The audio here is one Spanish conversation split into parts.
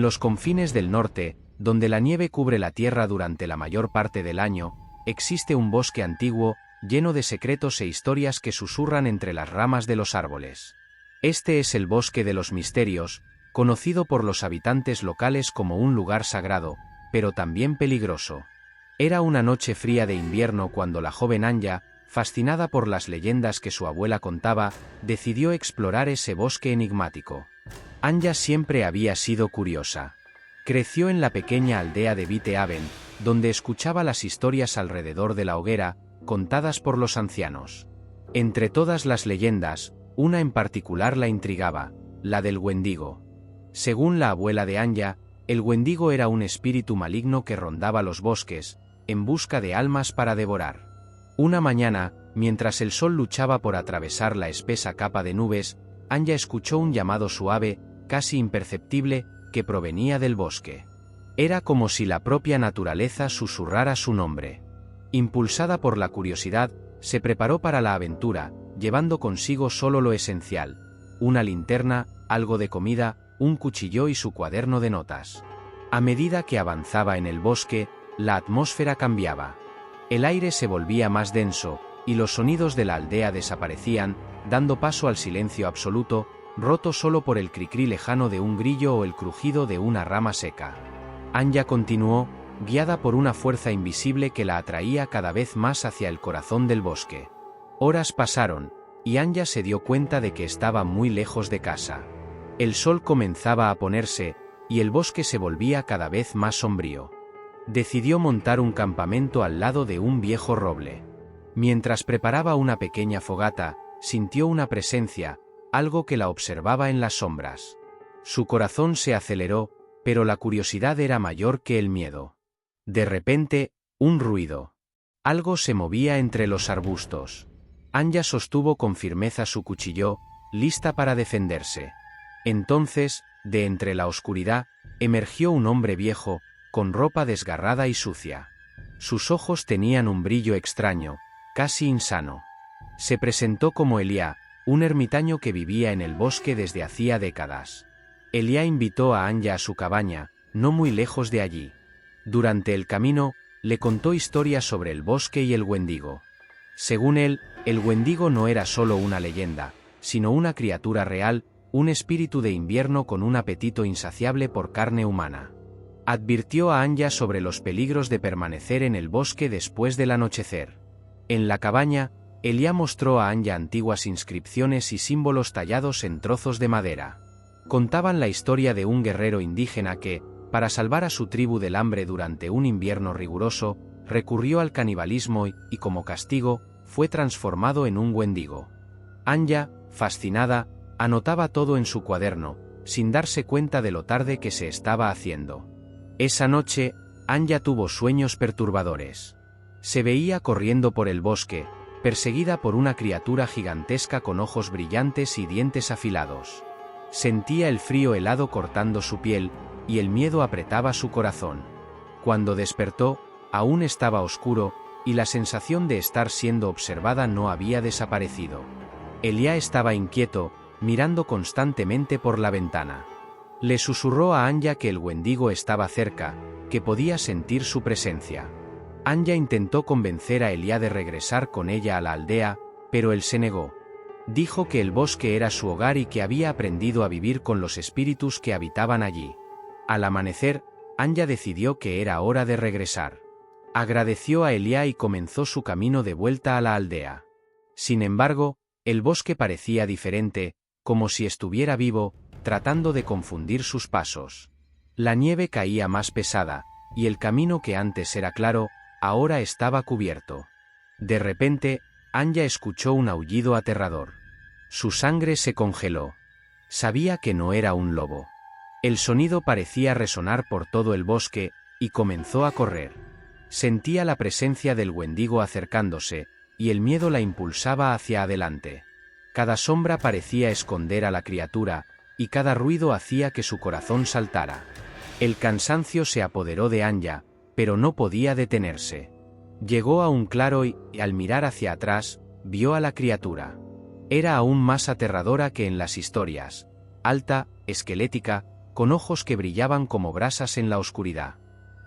los confines del norte, donde la nieve cubre la tierra durante la mayor parte del año, existe un bosque antiguo, lleno de secretos e historias que susurran entre las ramas de los árboles. Este es el Bosque de los Misterios, conocido por los habitantes locales como un lugar sagrado, pero también peligroso. Era una noche fría de invierno cuando la joven Anya, fascinada por las leyendas que su abuela contaba, decidió explorar ese bosque enigmático. Anya siempre había sido curiosa. Creció en la pequeña aldea de Vitehaven, donde escuchaba las historias alrededor de la hoguera, contadas por los ancianos. Entre todas las leyendas, una en particular la intrigaba, la del Wendigo. Según la abuela de Anya, el Wendigo era un espíritu maligno que rondaba los bosques, en busca de almas para devorar. Una mañana, mientras el sol luchaba por atravesar la espesa capa de nubes, Anya escuchó un llamado suave, casi imperceptible, que provenía del bosque. Era como si la propia naturaleza susurrara su nombre. Impulsada por la curiosidad, se preparó para la aventura, llevando consigo solo lo esencial: una linterna, algo de comida, un cuchillo y su cuaderno de notas. A medida que avanzaba en el bosque, la atmósfera cambiaba. El aire se volvía más denso, y los sonidos de la aldea desaparecían, dando paso al silencio absoluto, roto solo por el cri-cri lejano de un grillo o el crujido de una rama seca. Anya continuó, guiada por una fuerza invisible que la atraía cada vez más hacia el corazón del bosque. Horas pasaron, y Anya se dio cuenta de que estaba muy lejos de casa. El sol comenzaba a ponerse, y el bosque se volvía cada vez más sombrío. Decidió montar un campamento al lado de un viejo roble. Mientras preparaba una pequeña fogata, sintió una presencia, algo que la observaba en las sombras. Su corazón se aceleró, pero la curiosidad era mayor que el miedo. De repente, un ruido. Algo se movía entre los arbustos. Anya sostuvo con firmeza su cuchillo, lista para defenderse. Entonces, de entre la oscuridad, emergió un hombre viejo, con ropa desgarrada y sucia. Sus ojos tenían un brillo extraño, casi insano. Se presentó como Elia, un ermitaño que vivía en el bosque desde hacía décadas. Elia invitó a Anya a su cabaña, no muy lejos de allí. Durante el camino, le contó historias sobre el bosque y el Wendigo. Según él, el Wendigo no era solo una leyenda, sino una criatura real, un espíritu de invierno con un apetito insaciable por carne humana. Advirtió a Anya sobre los peligros de permanecer en el bosque después del anochecer. En la cabaña, Elia mostró a Anya antiguas inscripciones y símbolos tallados en trozos de madera. Contaban la historia de un guerrero indígena que, para salvar a su tribu del hambre durante un invierno riguroso, recurrió al canibalismo y, como castigo, fue transformado en un Wendigo. Anya, fascinada, anotaba todo en su cuaderno, sin darse cuenta de lo tarde que se estaba haciendo. Esa noche, Anya tuvo sueños perturbadores. Se veía corriendo por el bosque, perseguida por una criatura gigantesca con ojos brillantes y dientes afilados. Sentía el frío helado cortando su piel, y el miedo apretaba su corazón. Cuando despertó, aún estaba oscuro, y la sensación de estar siendo observada no había desaparecido. Elia estaba inquieto, mirando constantemente por la ventana. Le susurró a Anya que el Wendigo estaba cerca, que podía sentir su presencia. Anya intentó convencer a Elia de regresar con ella a la aldea, pero él se negó. Dijo que el bosque era su hogar y que había aprendido a vivir con los espíritus que habitaban allí. Al amanecer, Anya decidió que era hora de regresar. Agradeció a Elia y comenzó su camino de vuelta a la aldea. Sin embargo, el bosque parecía diferente, como si estuviera vivo, tratando de confundir sus pasos. La nieve caía más pesada, y el camino que antes era claro, ahora estaba cubierto. De repente, Anya escuchó un aullido aterrador. Su sangre se congeló. Sabía que no era un lobo. El sonido parecía resonar por todo el bosque, y comenzó a correr. Sentía la presencia del Wendigo acercándose, y el miedo la impulsaba hacia adelante. Cada sombra parecía esconder a la criatura, y cada ruido hacía que su corazón saltara. El cansancio se apoderó de Anya, pero no podía detenerse. Llegó a un claro y, al mirar hacia atrás, vio a la criatura. Era aún más aterradora que en las historias. Alta, esquelética, con ojos que brillaban como brasas en la oscuridad.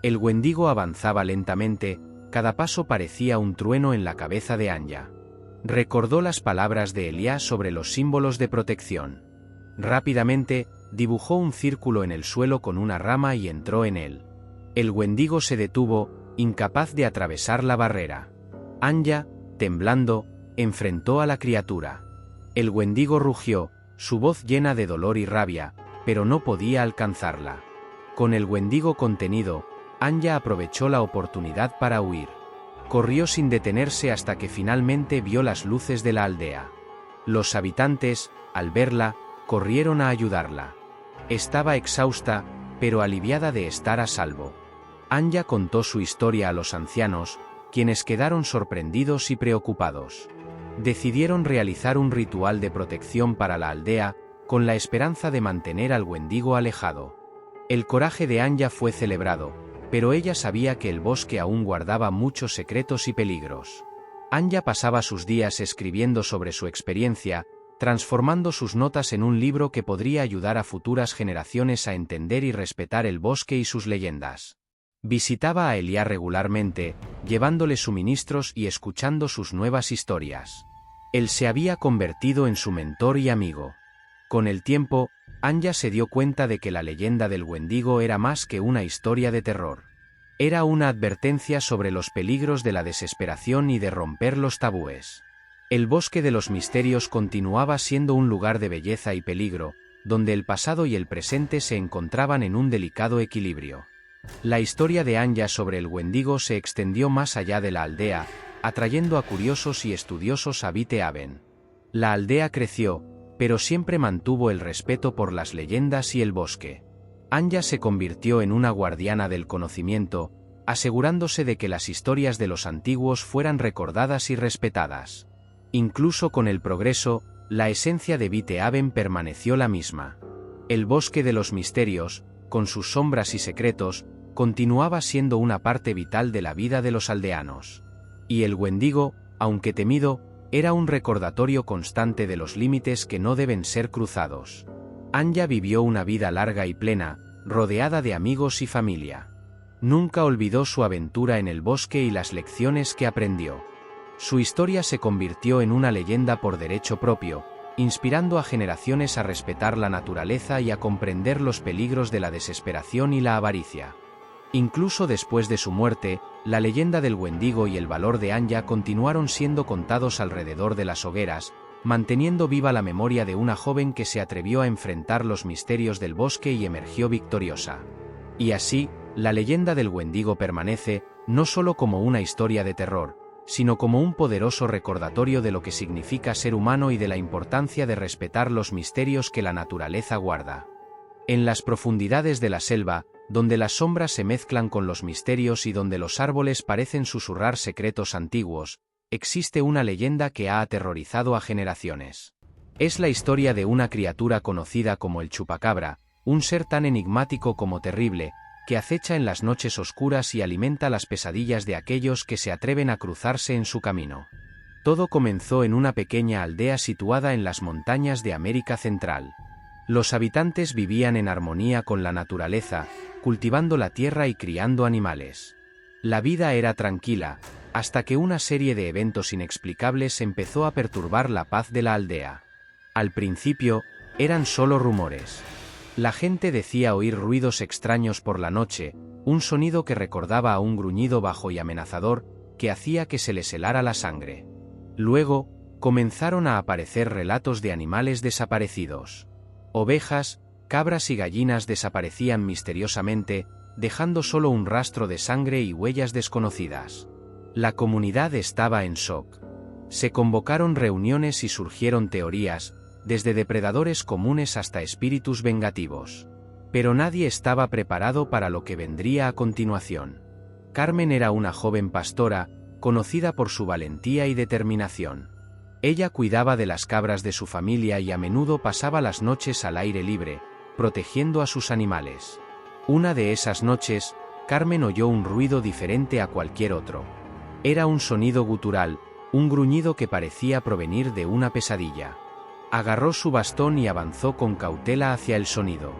El Wendigo avanzaba lentamente, cada paso parecía un trueno en la cabeza de Anya. Recordó las palabras de Elias sobre los símbolos de protección. Rápidamente, dibujó un círculo en el suelo con una rama y entró en él. El Wendigo se detuvo, incapaz de atravesar la barrera. Anya, temblando, enfrentó a la criatura. El Wendigo rugió, su voz llena de dolor y rabia, pero no podía alcanzarla. Con el Wendigo contenido, Anya aprovechó la oportunidad para huir. Corrió sin detenerse hasta que finalmente vio las luces de la aldea. Los habitantes, al verla, corrieron a ayudarla. Estaba exhausta, pero aliviada de estar a salvo. Anya contó su historia a los ancianos, quienes quedaron sorprendidos y preocupados. Decidieron realizar un ritual de protección para la aldea, con la esperanza de mantener al Wendigo alejado. El coraje de Anya fue celebrado, pero ella sabía que el bosque aún guardaba muchos secretos y peligros. Anya pasaba sus días escribiendo sobre su experiencia, transformando sus notas en un libro que podría ayudar a futuras generaciones a entender y respetar el bosque y sus leyendas. Visitaba a Elias regularmente, llevándole suministros y escuchando sus nuevas historias. Él se había convertido en su mentor y amigo. Con el tiempo, Anya se dio cuenta de que la leyenda del Wendigo era más que una historia de terror. Era una advertencia sobre los peligros de la desesperación y de romper los tabúes. El bosque de los misterios continuaba siendo un lugar de belleza y peligro, donde el pasado y el presente se encontraban en un delicado equilibrio. La historia de Anya sobre el Wendigo se extendió más allá de la aldea, atrayendo a curiosos y estudiosos a Vite Haven. La aldea creció, pero siempre mantuvo el respeto por las leyendas y el bosque. Anya se convirtió en una guardiana del conocimiento, asegurándose de que las historias de los antiguos fueran recordadas y respetadas. Incluso con el progreso, la esencia de Vite Haven permaneció la misma. El bosque de los misterios, con sus sombras y secretos, continuaba siendo una parte vital de la vida de los aldeanos. Y el Wendigo, aunque temido, era un recordatorio constante de los límites que no deben ser cruzados. Anya vivió una vida larga y plena, rodeada de amigos y familia. Nunca olvidó su aventura en el bosque y las lecciones que aprendió. Su historia se convirtió en una leyenda por derecho propio, inspirando a generaciones a respetar la naturaleza y a comprender los peligros de la desesperación y la avaricia. Incluso después de su muerte, la leyenda del Wendigo y el valor de Anya continuaron siendo contados alrededor de las hogueras, manteniendo viva la memoria de una joven que se atrevió a enfrentar los misterios del bosque y emergió victoriosa. Y así, la leyenda del Wendigo permanece, no solo como una historia de terror, sino como un poderoso recordatorio de lo que significa ser humano y de la importancia de respetar los misterios que la naturaleza guarda. En las profundidades de la selva, donde las sombras se mezclan con los misterios y donde los árboles parecen susurrar secretos antiguos, existe una leyenda que ha aterrorizado a generaciones. Es la historia de una criatura conocida como el chupacabra, un ser tan enigmático como terrible, que acecha en las noches oscuras y alimenta las pesadillas de aquellos que se atreven a cruzarse en su camino. Todo comenzó en una pequeña aldea situada en las montañas de América Central. Los habitantes vivían en armonía con la naturaleza, cultivando la tierra y criando animales. La vida era tranquila, hasta que una serie de eventos inexplicables empezó a perturbar la paz de la aldea. Al principio, eran solo rumores. La gente decía oír ruidos extraños por la noche, un sonido que recordaba a un gruñido bajo y amenazador, que hacía que se les helara la sangre. Luego, comenzaron a aparecer relatos de animales desaparecidos. Ovejas, cabras y gallinas desaparecían misteriosamente, dejando solo un rastro de sangre y huellas desconocidas. La comunidad estaba en shock. Se convocaron reuniones y surgieron teorías, desde depredadores comunes hasta espíritus vengativos. Pero nadie estaba preparado para lo que vendría a continuación. Carmen era una joven pastora, conocida por su valentía y determinación. Ella cuidaba de las cabras de su familia y a menudo pasaba las noches al aire libre, protegiendo a sus animales. Una de esas noches, Carmen oyó un ruido diferente a cualquier otro. Era un sonido gutural, un gruñido que parecía provenir de una pesadilla. Agarró su bastón y avanzó con cautela hacia el sonido.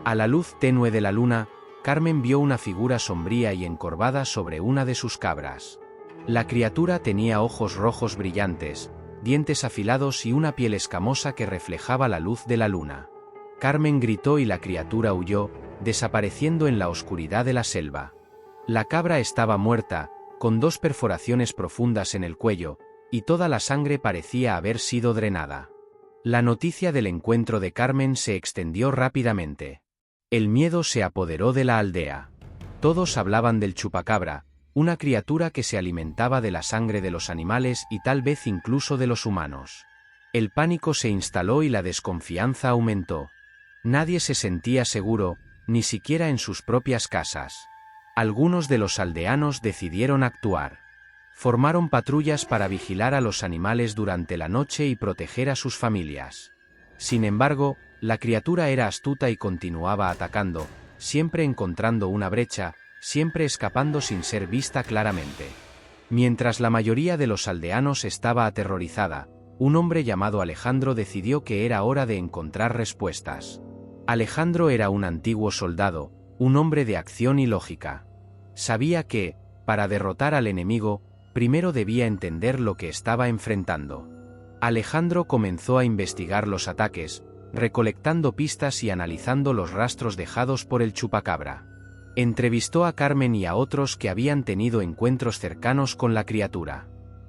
A la luz tenue de la luna, Carmen vio una figura sombría y encorvada sobre una de sus cabras. La criatura tenía ojos rojos brillantes, dientes afilados y una piel escamosa que reflejaba la luz de la luna. Carmen gritó y la criatura huyó, desapareciendo en la oscuridad de la selva. La cabra estaba muerta, con 2 perforaciones profundas en el cuello, y toda la sangre parecía haber sido drenada. La noticia del encuentro de Carmen se extendió rápidamente. El miedo se apoderó de la aldea. Todos hablaban del chupacabra, una criatura que se alimentaba de la sangre de los animales y tal vez incluso de los humanos. El pánico se instaló y la desconfianza aumentó. Nadie se sentía seguro, ni siquiera en sus propias casas. Algunos de los aldeanos decidieron actuar. Formaron patrullas para vigilar a los animales durante la noche y proteger a sus familias. Sin embargo, la criatura era astuta y continuaba atacando, siempre encontrando una brecha, siempre escapando sin ser vista claramente. Mientras la mayoría de los aldeanos estaba aterrorizada, un hombre llamado Alejandro decidió que era hora de encontrar respuestas. Alejandro era un antiguo soldado, un hombre de acción y lógica. Sabía que, para derrotar al enemigo, primero debía entender lo que estaba enfrentando. Alejandro comenzó a investigar los ataques, recolectando pistas y analizando los rastros dejados por el chupacabra. Entrevistó a Carmen y a otros que habían tenido encuentros cercanos con la criatura.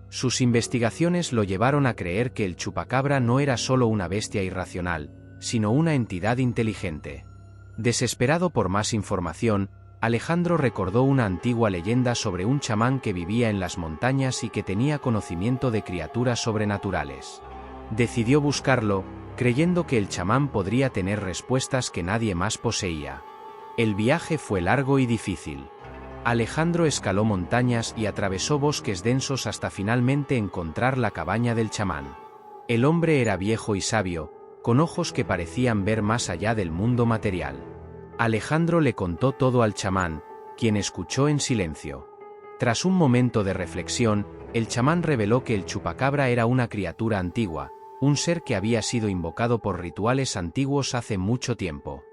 Sus investigaciones lo llevaron a creer que el chupacabra no era solo una bestia irracional, sino una entidad inteligente. Desesperado por más información, Alejandro recordó una antigua leyenda sobre un chamán que vivía en las montañas y que tenía conocimiento de criaturas sobrenaturales. Decidió buscarlo, creyendo que el chamán podría tener respuestas que nadie más poseía. El viaje fue largo y difícil. Alejandro escaló montañas y atravesó bosques densos hasta finalmente encontrar la cabaña del chamán. El hombre era viejo y sabio, con ojos que parecían ver más allá del mundo material. Alejandro le contó todo al chamán, quien escuchó en silencio. Tras un momento de reflexión, el chamán reveló que el chupacabra era una criatura antigua, un ser que había sido invocado por rituales antiguos hace mucho tiempo.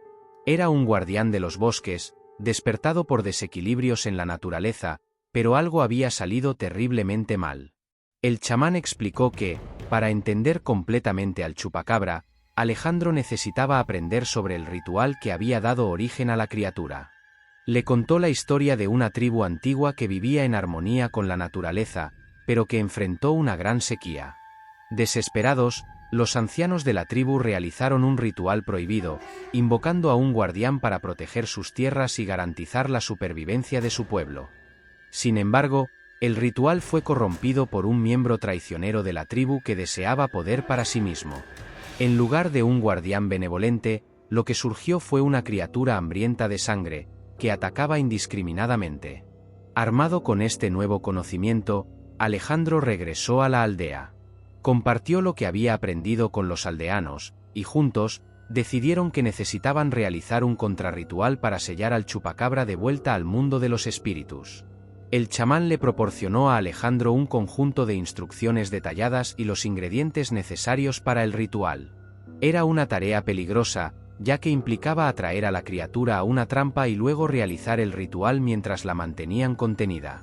Era un guardián de los bosques, despertado por desequilibrios en la naturaleza, pero algo había salido terriblemente mal. El chamán explicó que, para entender completamente al chupacabra, Alejandro necesitaba aprender sobre el ritual que había dado origen a la criatura. Le contó la historia de una tribu antigua que vivía en armonía con la naturaleza, pero que enfrentó una gran sequía. Desesperados, los ancianos de la tribu realizaron un ritual prohibido, invocando a un guardián para proteger sus tierras y garantizar la supervivencia de su pueblo. Sin embargo, el ritual fue corrompido por un miembro traicionero de la tribu que deseaba poder para sí mismo. En lugar de un guardián benevolente, lo que surgió fue una criatura hambrienta de sangre, que atacaba indiscriminadamente. Armado con este nuevo conocimiento, Alejandro regresó a la aldea. Compartió lo que había aprendido con los aldeanos, y juntos, decidieron que necesitaban realizar un contrarritual para sellar al chupacabra de vuelta al mundo de los espíritus. El chamán le proporcionó a Alejandro un conjunto de instrucciones detalladas y los ingredientes necesarios para el ritual. Era una tarea peligrosa, ya que implicaba atraer a la criatura a una trampa y luego realizar el ritual mientras la mantenían contenida.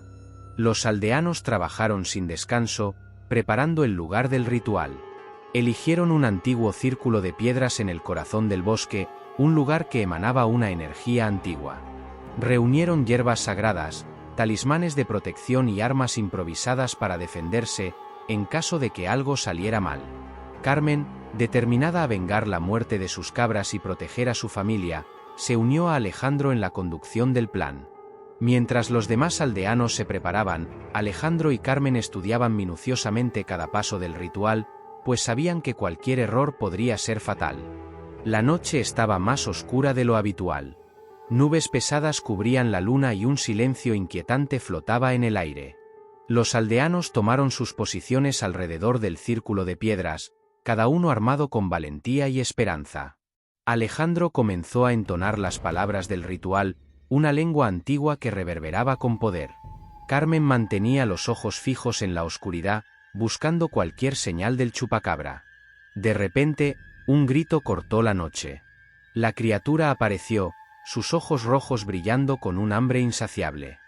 Los aldeanos trabajaron sin descanso, preparando el lugar del ritual. Eligieron un antiguo círculo de piedras en el corazón del bosque, un lugar que emanaba una energía antigua. Reunieron hierbas sagradas, talismanes de protección y armas improvisadas para defenderse, en caso de que algo saliera mal. Carmen, determinada a vengar la muerte de sus cabras y proteger a su familia, se unió a Alejandro en la conducción del plan. Mientras los demás aldeanos se preparaban, Alejandro y Carmen estudiaban minuciosamente cada paso del ritual, pues sabían que cualquier error podría ser fatal. La noche estaba más oscura de lo habitual. Nubes pesadas cubrían la luna y un silencio inquietante flotaba en el aire. Los aldeanos tomaron sus posiciones alrededor del círculo de piedras, cada uno armado con valentía y esperanza. Alejandro comenzó a entonar las palabras del ritual, una lengua antigua que reverberaba con poder. Carmen mantenía los ojos fijos en la oscuridad, buscando cualquier señal del chupacabra. De repente, un grito cortó la noche. La criatura apareció, sus ojos rojos brillando con un hambre insaciable.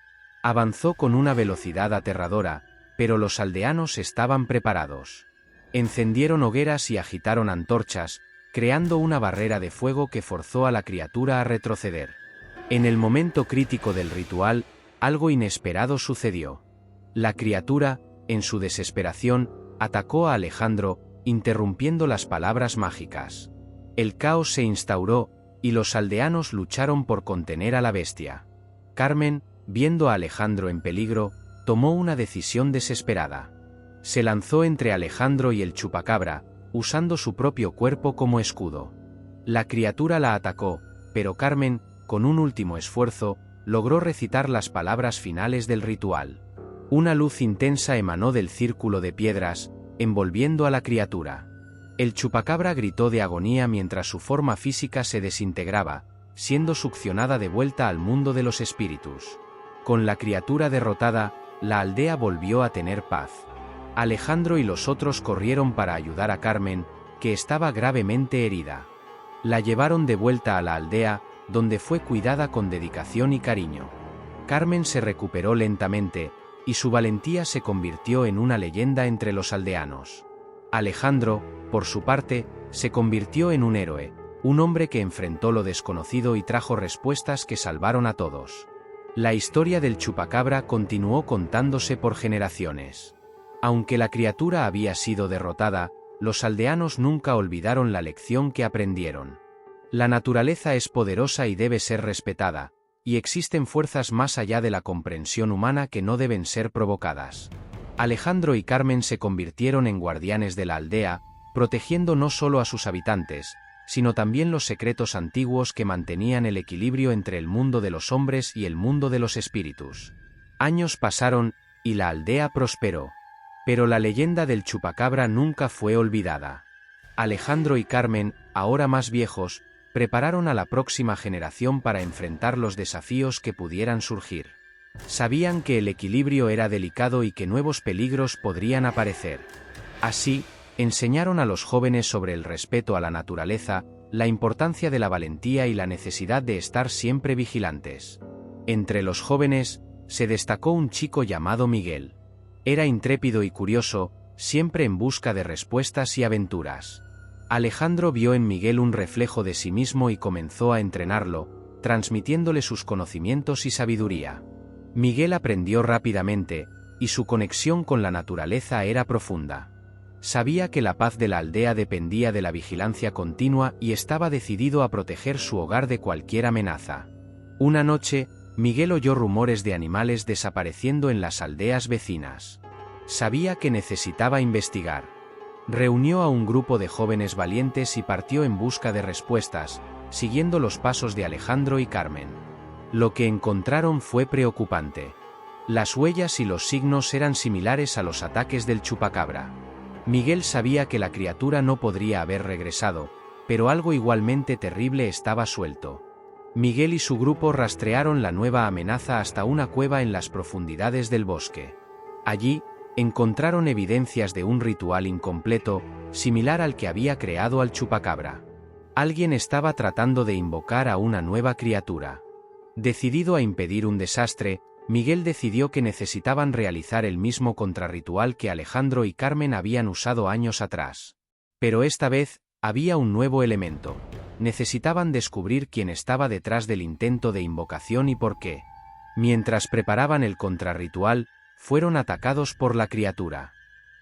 Avanzó con una velocidad aterradora, pero los aldeanos estaban preparados. Encendieron hogueras y agitaron antorchas, creando una barrera de fuego que forzó a la criatura a retroceder. En el momento crítico del ritual, algo inesperado sucedió. La criatura, en su desesperación, atacó a Alejandro, interrumpiendo las palabras mágicas. El caos se instauró, y los aldeanos lucharon por contener a la bestia. Carmen, viendo a Alejandro en peligro, tomó una decisión desesperada. Se lanzó entre Alejandro y el chupacabra, usando su propio cuerpo como escudo. La criatura la atacó, pero Carmen, con un último esfuerzo, logró recitar las palabras finales del ritual. Una luz intensa emanó del círculo de piedras, envolviendo a la criatura. El chupacabra gritó de agonía mientras su forma física se desintegraba, siendo succionada de vuelta al mundo de los espíritus. Con la criatura derrotada, la aldea volvió a tener paz. Alejandro y los otros corrieron para ayudar a Carmen, que estaba gravemente herida. La llevaron de vuelta a la aldea, donde fue cuidada con dedicación y cariño. Carmen se recuperó lentamente, y su valentía se convirtió en una leyenda entre los aldeanos. Alejandro, por su parte, se convirtió en un héroe, un hombre que enfrentó lo desconocido y trajo respuestas que salvaron a todos. La historia del chupacabra continuó contándose por generaciones. Aunque la criatura había sido derrotada, los aldeanos nunca olvidaron la lección que aprendieron. La naturaleza es poderosa y debe ser respetada, y existen fuerzas más allá de la comprensión humana que no deben ser provocadas. Alejandro y Carmen se convirtieron en guardianes de la aldea, protegiendo no solo a sus habitantes, sino también los secretos antiguos que mantenían el equilibrio entre el mundo de los hombres y el mundo de los espíritus. Años pasaron, y la aldea prosperó. Pero la leyenda del chupacabra nunca fue olvidada. Alejandro y Carmen, ahora más viejos, prepararon a la próxima generación para enfrentar los desafíos que pudieran surgir. Sabían que el equilibrio era delicado y que nuevos peligros podrían aparecer. Así, enseñaron a los jóvenes sobre el respeto a la naturaleza, la importancia de la valentía y la necesidad de estar siempre vigilantes. Entre los jóvenes, se destacó un chico llamado Miguel. Era intrépido y curioso, siempre en busca de respuestas y aventuras. Alejandro vio en Miguel un reflejo de sí mismo y comenzó a entrenarlo, transmitiéndole sus conocimientos y sabiduría. Miguel aprendió rápidamente, y su conexión con la naturaleza era profunda. Sabía que la paz de la aldea dependía de la vigilancia continua y estaba decidido a proteger su hogar de cualquier amenaza. Una noche, Miguel oyó rumores de animales desapareciendo en las aldeas vecinas. Sabía que necesitaba investigar. Reunió a un grupo de jóvenes valientes y partió en busca de respuestas, siguiendo los pasos de Alejandro y Carmen. Lo que encontraron fue preocupante. Las huellas y los signos eran similares a los ataques del chupacabra. Miguel sabía que la criatura no podría haber regresado, pero algo igualmente terrible estaba suelto. Miguel y su grupo rastrearon la nueva amenaza hasta una cueva en las profundidades del bosque. Allí, encontraron evidencias de un ritual incompleto, similar al que había creado al chupacabra. Alguien estaba tratando de invocar a una nueva criatura. Decidido a impedir un desastre, Miguel decidió que necesitaban realizar el mismo contrarritual que Alejandro y Carmen habían usado años atrás. Pero esta vez, había un nuevo elemento. Necesitaban descubrir quién estaba detrás del intento de invocación y por qué. Mientras preparaban el contrarritual, fueron atacados por la criatura.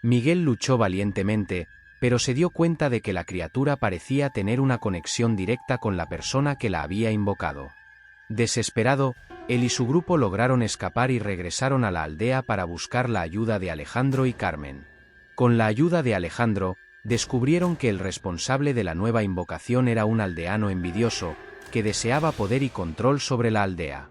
Miguel luchó valientemente, pero se dio cuenta de que la criatura parecía tener una conexión directa con la persona que la había invocado. Desesperado, él y su grupo lograron escapar y regresaron a la aldea para buscar la ayuda de Alejandro y Carmen. Con la ayuda de Alejandro, descubrieron que el responsable de la nueva invocación era un aldeano envidioso, que deseaba poder y control sobre la aldea.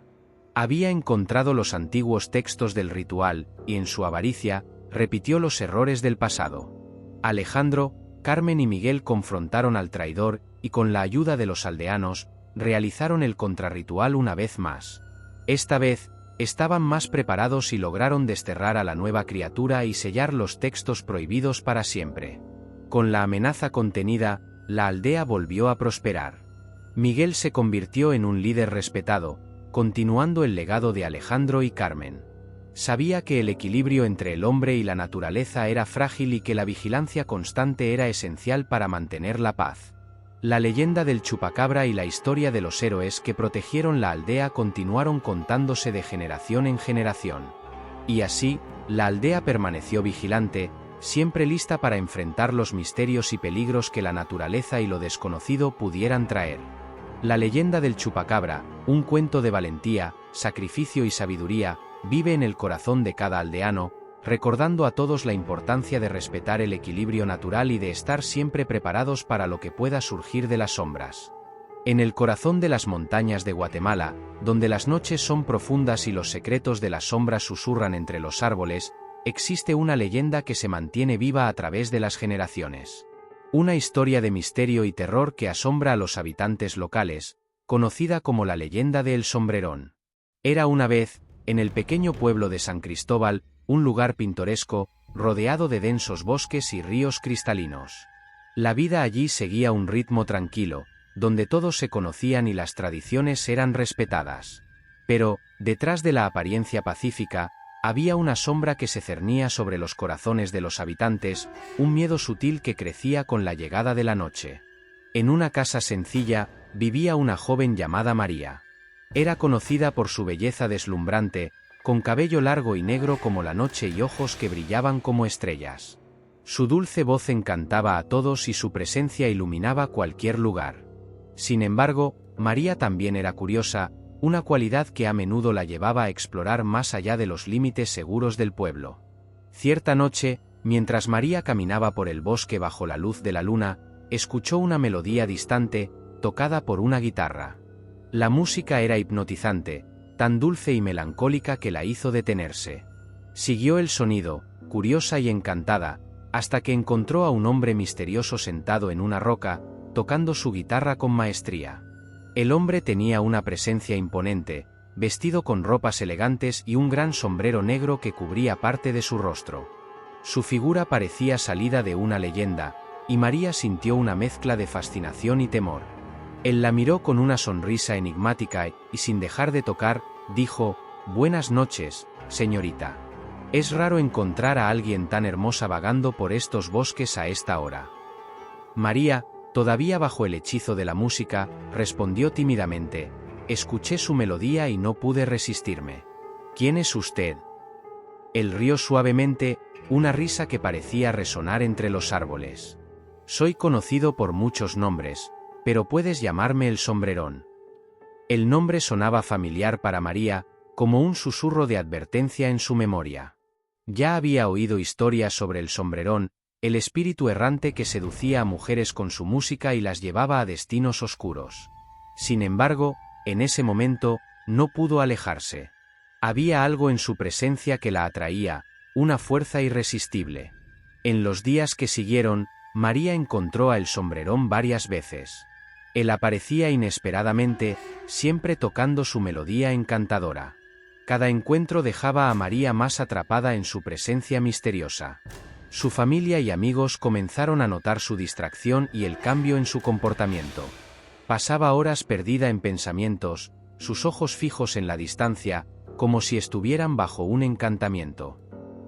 Había encontrado los antiguos textos del ritual, y en su avaricia, repitió los errores del pasado. Alejandro, Carmen y Miguel confrontaron al traidor, y con la ayuda de los aldeanos, realizaron el contrarritual una vez más. Esta vez, estaban más preparados y lograron desterrar a la nueva criatura y sellar los textos prohibidos para siempre. Con la amenaza contenida, la aldea volvió a prosperar. Miguel se convirtió en un líder respetado, continuando el legado de Alejandro y Carmen. Sabía que el equilibrio entre el hombre y la naturaleza era frágil y que la vigilancia constante era esencial para mantener la paz. La leyenda del chupacabra y la historia de los héroes que protegieron la aldea continuaron contándose de generación en generación. Y así, la aldea permaneció vigilante, siempre lista para enfrentar los misterios y peligros que la naturaleza y lo desconocido pudieran traer. La leyenda del chupacabra, un cuento de valentía, sacrificio y sabiduría, vive en el corazón de cada aldeano, recordando a todos la importancia de respetar el equilibrio natural y de estar siempre preparados para lo que pueda surgir de las sombras. En el corazón de las montañas de Guatemala, donde las noches son profundas y los secretos de las sombras susurran entre los árboles, existe una leyenda que se mantiene viva a través de las generaciones. Una historia de misterio y terror que asombra a los habitantes locales, conocida como la leyenda de El Sombrerón. Era una vez, en el pequeño pueblo de San Cristóbal, un lugar pintoresco, rodeado de densos bosques y ríos cristalinos. La vida allí seguía un ritmo tranquilo, donde todos se conocían y las tradiciones eran respetadas. Pero, detrás de la apariencia pacífica, había una sombra que se cernía sobre los corazones de los habitantes, un miedo sutil que crecía con la llegada de la noche. En una casa sencilla, vivía una joven llamada María. Era conocida por su belleza deslumbrante, con cabello largo y negro como la noche y ojos que brillaban como estrellas. Su dulce voz encantaba a todos y su presencia iluminaba cualquier lugar. Sin embargo, María también era curiosa, una cualidad que a menudo la llevaba a explorar más allá de los límites seguros del pueblo. Cierta noche, mientras María caminaba por el bosque bajo la luz de la luna, escuchó una melodía distante, tocada por una guitarra. La música era hipnotizante, tan dulce y melancólica que la hizo detenerse. Siguió el sonido, curiosa y encantada, hasta que encontró a un hombre misterioso sentado en una roca, tocando su guitarra con maestría. El hombre tenía una presencia imponente, vestido con ropas elegantes y un gran sombrero negro que cubría parte de su rostro. Su figura parecía salida de una leyenda, y María sintió una mezcla de fascinación y temor. Él la miró con una sonrisa enigmática y sin dejar de tocar, dijo: «Buenas noches, señorita. Es raro encontrar a alguien tan hermosa vagando por estos bosques a esta hora». María, todavía bajo el hechizo de la música, respondió tímidamente: «Escuché su melodía y no pude resistirme». «¿Quién es usted?». Él rió suavemente, una risa que parecía resonar entre los árboles. «Soy conocido por muchos nombres, pero puedes llamarme El Sombrerón». El nombre sonaba familiar para María, como un susurro de advertencia en su memoria. Ya había oído historias sobre El Sombrerón, el espíritu errante que seducía a mujeres con su música y las llevaba a destinos oscuros. Sin embargo, en ese momento, no pudo alejarse. Había algo en su presencia que la atraía, una fuerza irresistible. En los días que siguieron, María encontró a El Sombrerón varias veces. Él aparecía inesperadamente, siempre tocando su melodía encantadora. Cada encuentro dejaba a María más atrapada en su presencia misteriosa. Su familia y amigos comenzaron a notar su distracción y el cambio en su comportamiento. Pasaba horas perdida en pensamientos, sus ojos fijos en la distancia, como si estuvieran bajo un encantamiento.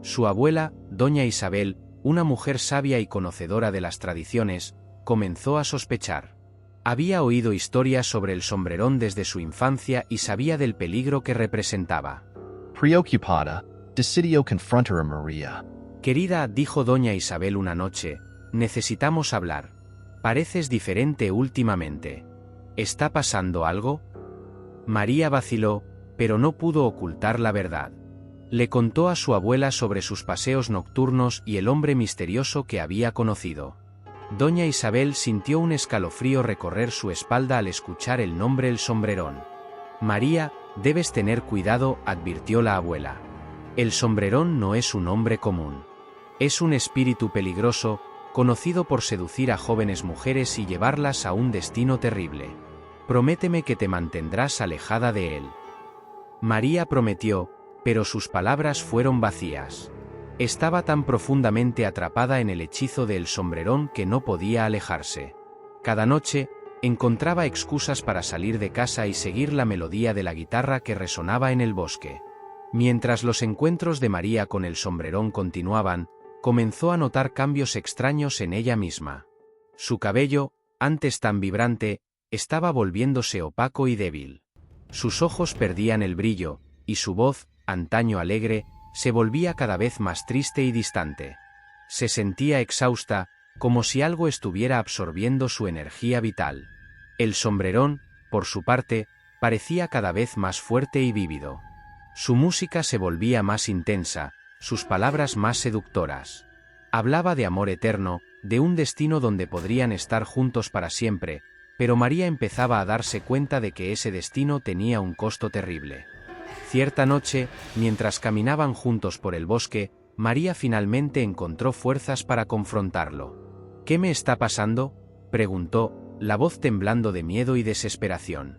Su abuela, doña Isabel, una mujer sabia y conocedora de las tradiciones, comenzó a sospechar. Había oído historias sobre El Sombrerón desde su infancia y sabía del peligro que representaba. Preocupada, decidió confrontar a María. «Querida», dijo doña Isabel una noche, «necesitamos hablar. Pareces diferente últimamente. ¿Está pasando algo?». María vaciló, pero no pudo ocultar la verdad. Le contó a su abuela sobre sus paseos nocturnos y el hombre misterioso que había conocido. Doña Isabel sintió un escalofrío recorrer su espalda al escuchar el nombre El Sombrerón. «María, debes tener cuidado», advirtió la abuela. «El Sombrerón no es un hombre común. Es un espíritu peligroso, conocido por seducir a jóvenes mujeres y llevarlas a un destino terrible. Prométeme que te mantendrás alejada de él». María prometió, pero sus palabras fueron vacías. Estaba tan profundamente atrapada en el hechizo de El Sombrerón que no podía alejarse. Cada noche, Encontraba excusas para salir de casa y seguir la melodía de la guitarra que resonaba en el bosque. Mientras los encuentros de María con el sombrerón continuaban, comenzó a notar cambios extraños en ella misma. Su cabello, antes tan vibrante, estaba volviéndose opaco y débil. Sus ojos perdían el brillo, y su voz, antaño alegre, se volvía cada vez más triste y distante. Se sentía exhausta, como si algo estuviera absorbiendo su energía vital. El sombrerón, por su parte, parecía cada vez más fuerte y vívido. Su música se volvía más intensa, sus palabras más seductoras. Hablaba de amor eterno, de un destino donde podrían estar juntos para siempre, pero María empezaba a darse cuenta de que ese destino tenía un costo terrible. Cierta noche, mientras caminaban juntos por el bosque, María finalmente encontró fuerzas para confrontarlo. «¿Qué me está pasando?», preguntó, la voz temblando de miedo y desesperación.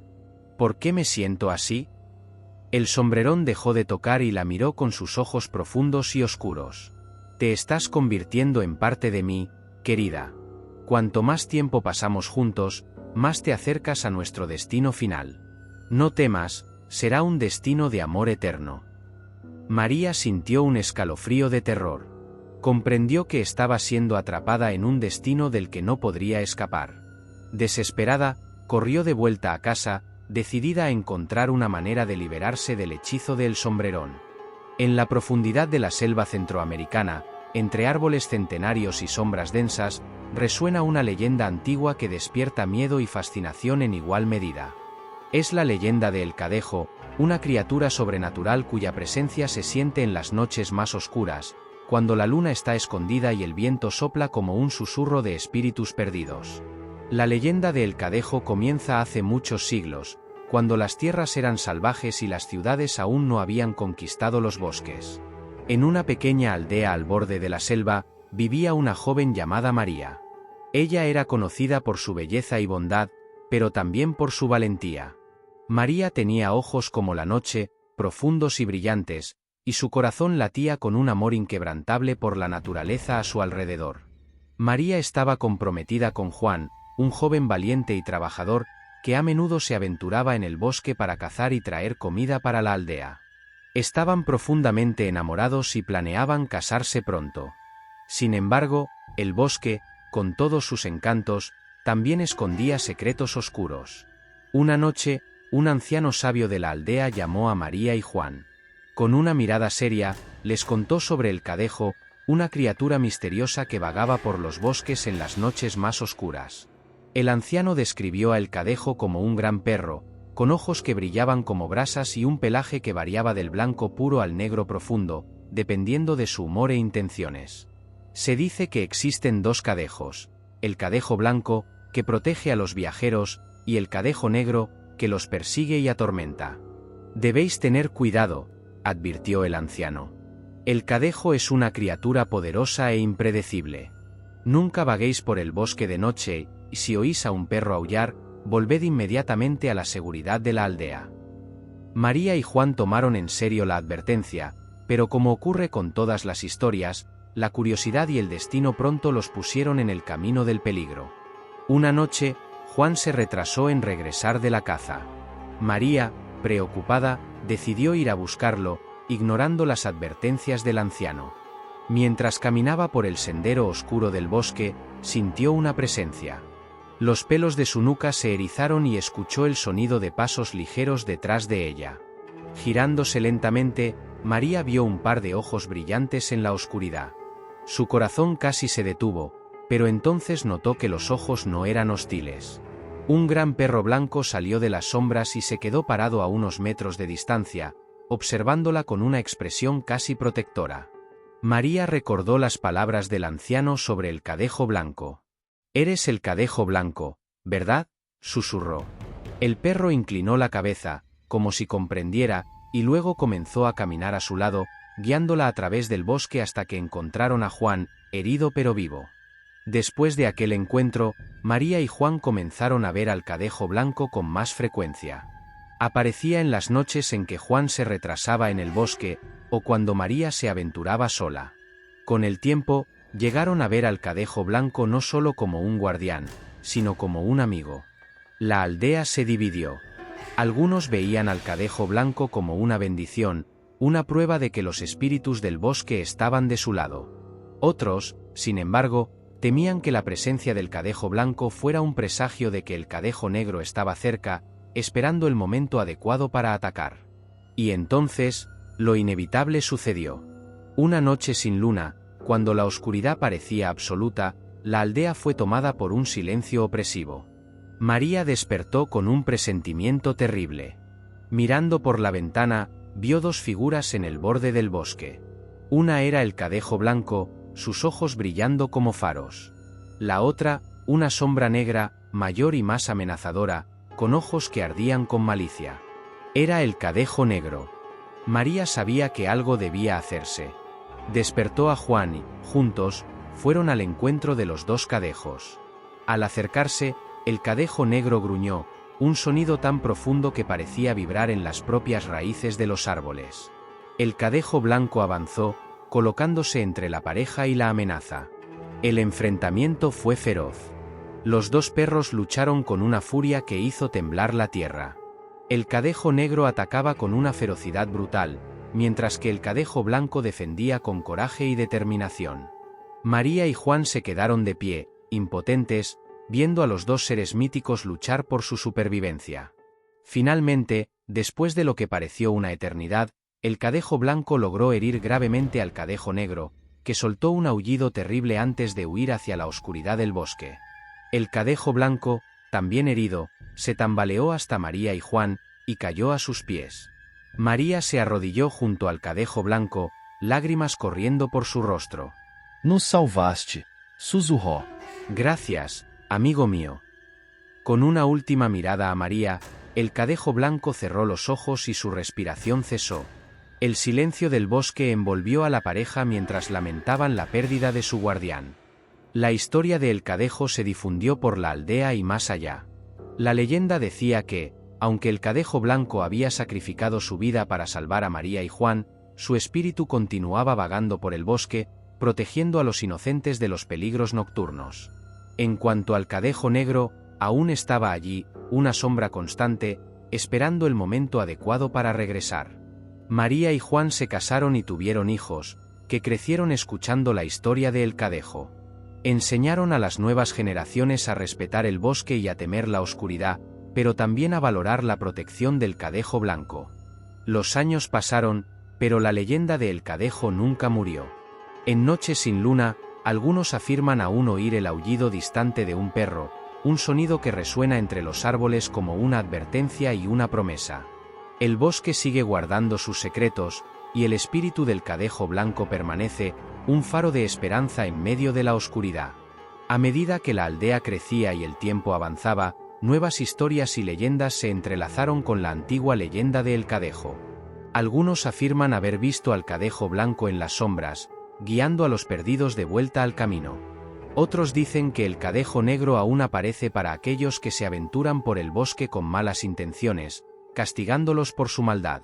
«¿Por qué me siento así?». El sombrerón dejó de tocar y la miró con sus ojos profundos y oscuros. «Te estás convirtiendo en parte de mí, querida. Cuanto más tiempo pasamos juntos, más te acercas a nuestro destino final. No temas, será un destino de amor eterno». María sintió un escalofrío de terror. Comprendió que estaba siendo atrapada en un destino del que no podría escapar. Desesperada, corrió de vuelta a casa, decidida a encontrar una manera de liberarse del hechizo del sombrerón. En la profundidad de la selva centroamericana, entre árboles centenarios y sombras densas, resuena una leyenda antigua que despierta miedo y fascinación en igual medida. Es la leyenda de El Cadejo, una criatura sobrenatural cuya presencia se siente en las noches más oscuras, cuando la luna está escondida y el viento sopla como un susurro de espíritus perdidos. La leyenda de El Cadejo comienza hace muchos siglos, cuando las tierras eran salvajes y las ciudades aún no habían conquistado los bosques. En una pequeña aldea al borde de la selva, vivía una joven llamada María. Ella era conocida por su belleza y bondad, pero también por su valentía. María tenía ojos como la noche, profundos y brillantes, y su corazón latía con un amor inquebrantable por la naturaleza a su alrededor. María estaba comprometida con Juan, un joven valiente y trabajador, que a menudo se aventuraba en el bosque para cazar y traer comida para la aldea. Estaban profundamente enamorados y planeaban casarse pronto. Sin embargo, el bosque, con todos sus encantos, también escondía secretos oscuros. Una noche, un anciano sabio de la aldea llamó a María y Juan. Con una mirada seria, les contó sobre el Cadejo, una criatura misteriosa que vagaba por los bosques en las noches más oscuras. El anciano describió a El Cadejo como un gran perro, con ojos que brillaban como brasas y un pelaje que variaba del blanco puro al negro profundo, dependiendo de su humor e intenciones. Se dice que existen dos cadejos, el cadejo blanco, que protege a los viajeros, y el cadejo negro, que los persigue y atormenta. «Debéis tener cuidado», advirtió el anciano. «El cadejo es una criatura poderosa e impredecible. Nunca vaguéis por el bosque de noche, y si oís a un perro aullar, volved inmediatamente a la seguridad de la aldea». María y Juan tomaron en serio la advertencia, pero como ocurre con todas las historias, la curiosidad y el destino pronto los pusieron en el camino del peligro. Una noche, Juan se retrasó en regresar de la caza. María, preocupada, decidió ir a buscarlo, ignorando las advertencias del anciano. Mientras caminaba por el sendero oscuro del bosque, sintió una presencia. Los pelos de su nuca se erizaron y escuchó el sonido de pasos ligeros detrás de ella. Girándose lentamente, María vio un par de ojos brillantes en la oscuridad. Su corazón casi se detuvo, pero entonces notó que los ojos no eran hostiles. Un gran perro blanco salió de las sombras y se quedó parado a unos metros de distancia, observándola con una expresión casi protectora. María recordó las palabras del anciano sobre el cadejo blanco. «Eres el cadejo blanco, ¿verdad?», susurró. El perro inclinó la cabeza, como si comprendiera, y luego comenzó a caminar a su lado, guiándola a través del bosque hasta que encontraron a Juan, herido pero vivo. Después de aquel encuentro, María y Juan comenzaron a ver al cadejo blanco con más frecuencia. Aparecía en las noches en que Juan se retrasaba en el bosque, o cuando María se aventuraba sola. Con el tiempo, llegaron a ver al cadejo blanco no solo como un guardián, sino como un amigo. La aldea se dividió. Algunos veían al Cadejo Blanco como una bendición, una prueba de que los espíritus del bosque estaban de su lado. Otros, sin embargo, temían que la presencia del Cadejo Blanco fuera un presagio de que el Cadejo Negro estaba cerca, esperando el momento adecuado para atacar. Y entonces, lo inevitable sucedió. Una noche sin luna, cuando la oscuridad parecía absoluta, la aldea fue tomada por un silencio opresivo. María despertó con un presentimiento terrible. Mirando por la ventana, vio dos figuras en el borde del bosque. Una era el Cadejo Blanco, sus ojos brillando como faros. La otra, una sombra negra, mayor y más amenazadora, con ojos que ardían con malicia. Era el Cadejo Negro. María sabía que algo debía hacerse. Despertó a Juan y, juntos, fueron al encuentro de los dos cadejos. Al acercarse, el Cadejo Negro gruñó, un sonido tan profundo que parecía vibrar en las propias raíces de los árboles. El Cadejo Blanco avanzó, colocándose entre la pareja y la amenaza. El enfrentamiento fue feroz. Los dos perros lucharon con una furia que hizo temblar la tierra. El Cadejo Negro atacaba con una ferocidad brutal, mientras que el Cadejo Blanco defendía con coraje y determinación. María y Juan se quedaron de pie, impotentes, viendo a los dos seres míticos luchar por su supervivencia. Finalmente, después de lo que pareció una eternidad, el Cadejo Blanco logró herir gravemente al Cadejo Negro, que soltó un aullido terrible antes de huir hacia la oscuridad del bosque. El Cadejo Blanco, también herido, se tambaleó hasta María y Juan, y cayó a sus pies. María se arrodilló junto al Cadejo Blanco, lágrimas corriendo por su rostro. Nos salvaste, susurró. Gracias, amigo mío. Con una última mirada a María, el Cadejo Blanco cerró los ojos y su respiración cesó. El silencio del bosque envolvió a la pareja mientras lamentaban la pérdida de su guardián. La historia de El Cadejo se difundió por la aldea y más allá. La leyenda decía que, aunque el Cadejo Blanco había sacrificado su vida para salvar a María y Juan, su espíritu continuaba vagando por el bosque, protegiendo a los inocentes de los peligros nocturnos. En cuanto al Cadejo Negro, aún estaba allí, una sombra constante, esperando el momento adecuado para regresar. María y Juan se casaron y tuvieron hijos, que crecieron escuchando la historia de El Cadejo. Enseñaron a las nuevas generaciones a respetar el bosque y a temer la oscuridad, pero también a valorar la protección del Cadejo Blanco. Los años pasaron, pero la leyenda de El Cadejo nunca murió. En noches sin luna, algunos afirman aún oír el aullido distante de un perro, un sonido que resuena entre los árboles como una advertencia y una promesa. El bosque sigue guardando sus secretos, y el espíritu del Cadejo Blanco permanece, un faro de esperanza en medio de la oscuridad. A medida que la aldea crecía y el tiempo avanzaba, nuevas historias y leyendas se entrelazaron con la antigua leyenda de El Cadejo. Algunos afirman haber visto al Cadejo Blanco en las sombras, guiando a los perdidos de vuelta al camino. Otros dicen que el Cadejo Negro aún aparece para aquellos que se aventuran por el bosque con malas intenciones, castigándolos por su maldad.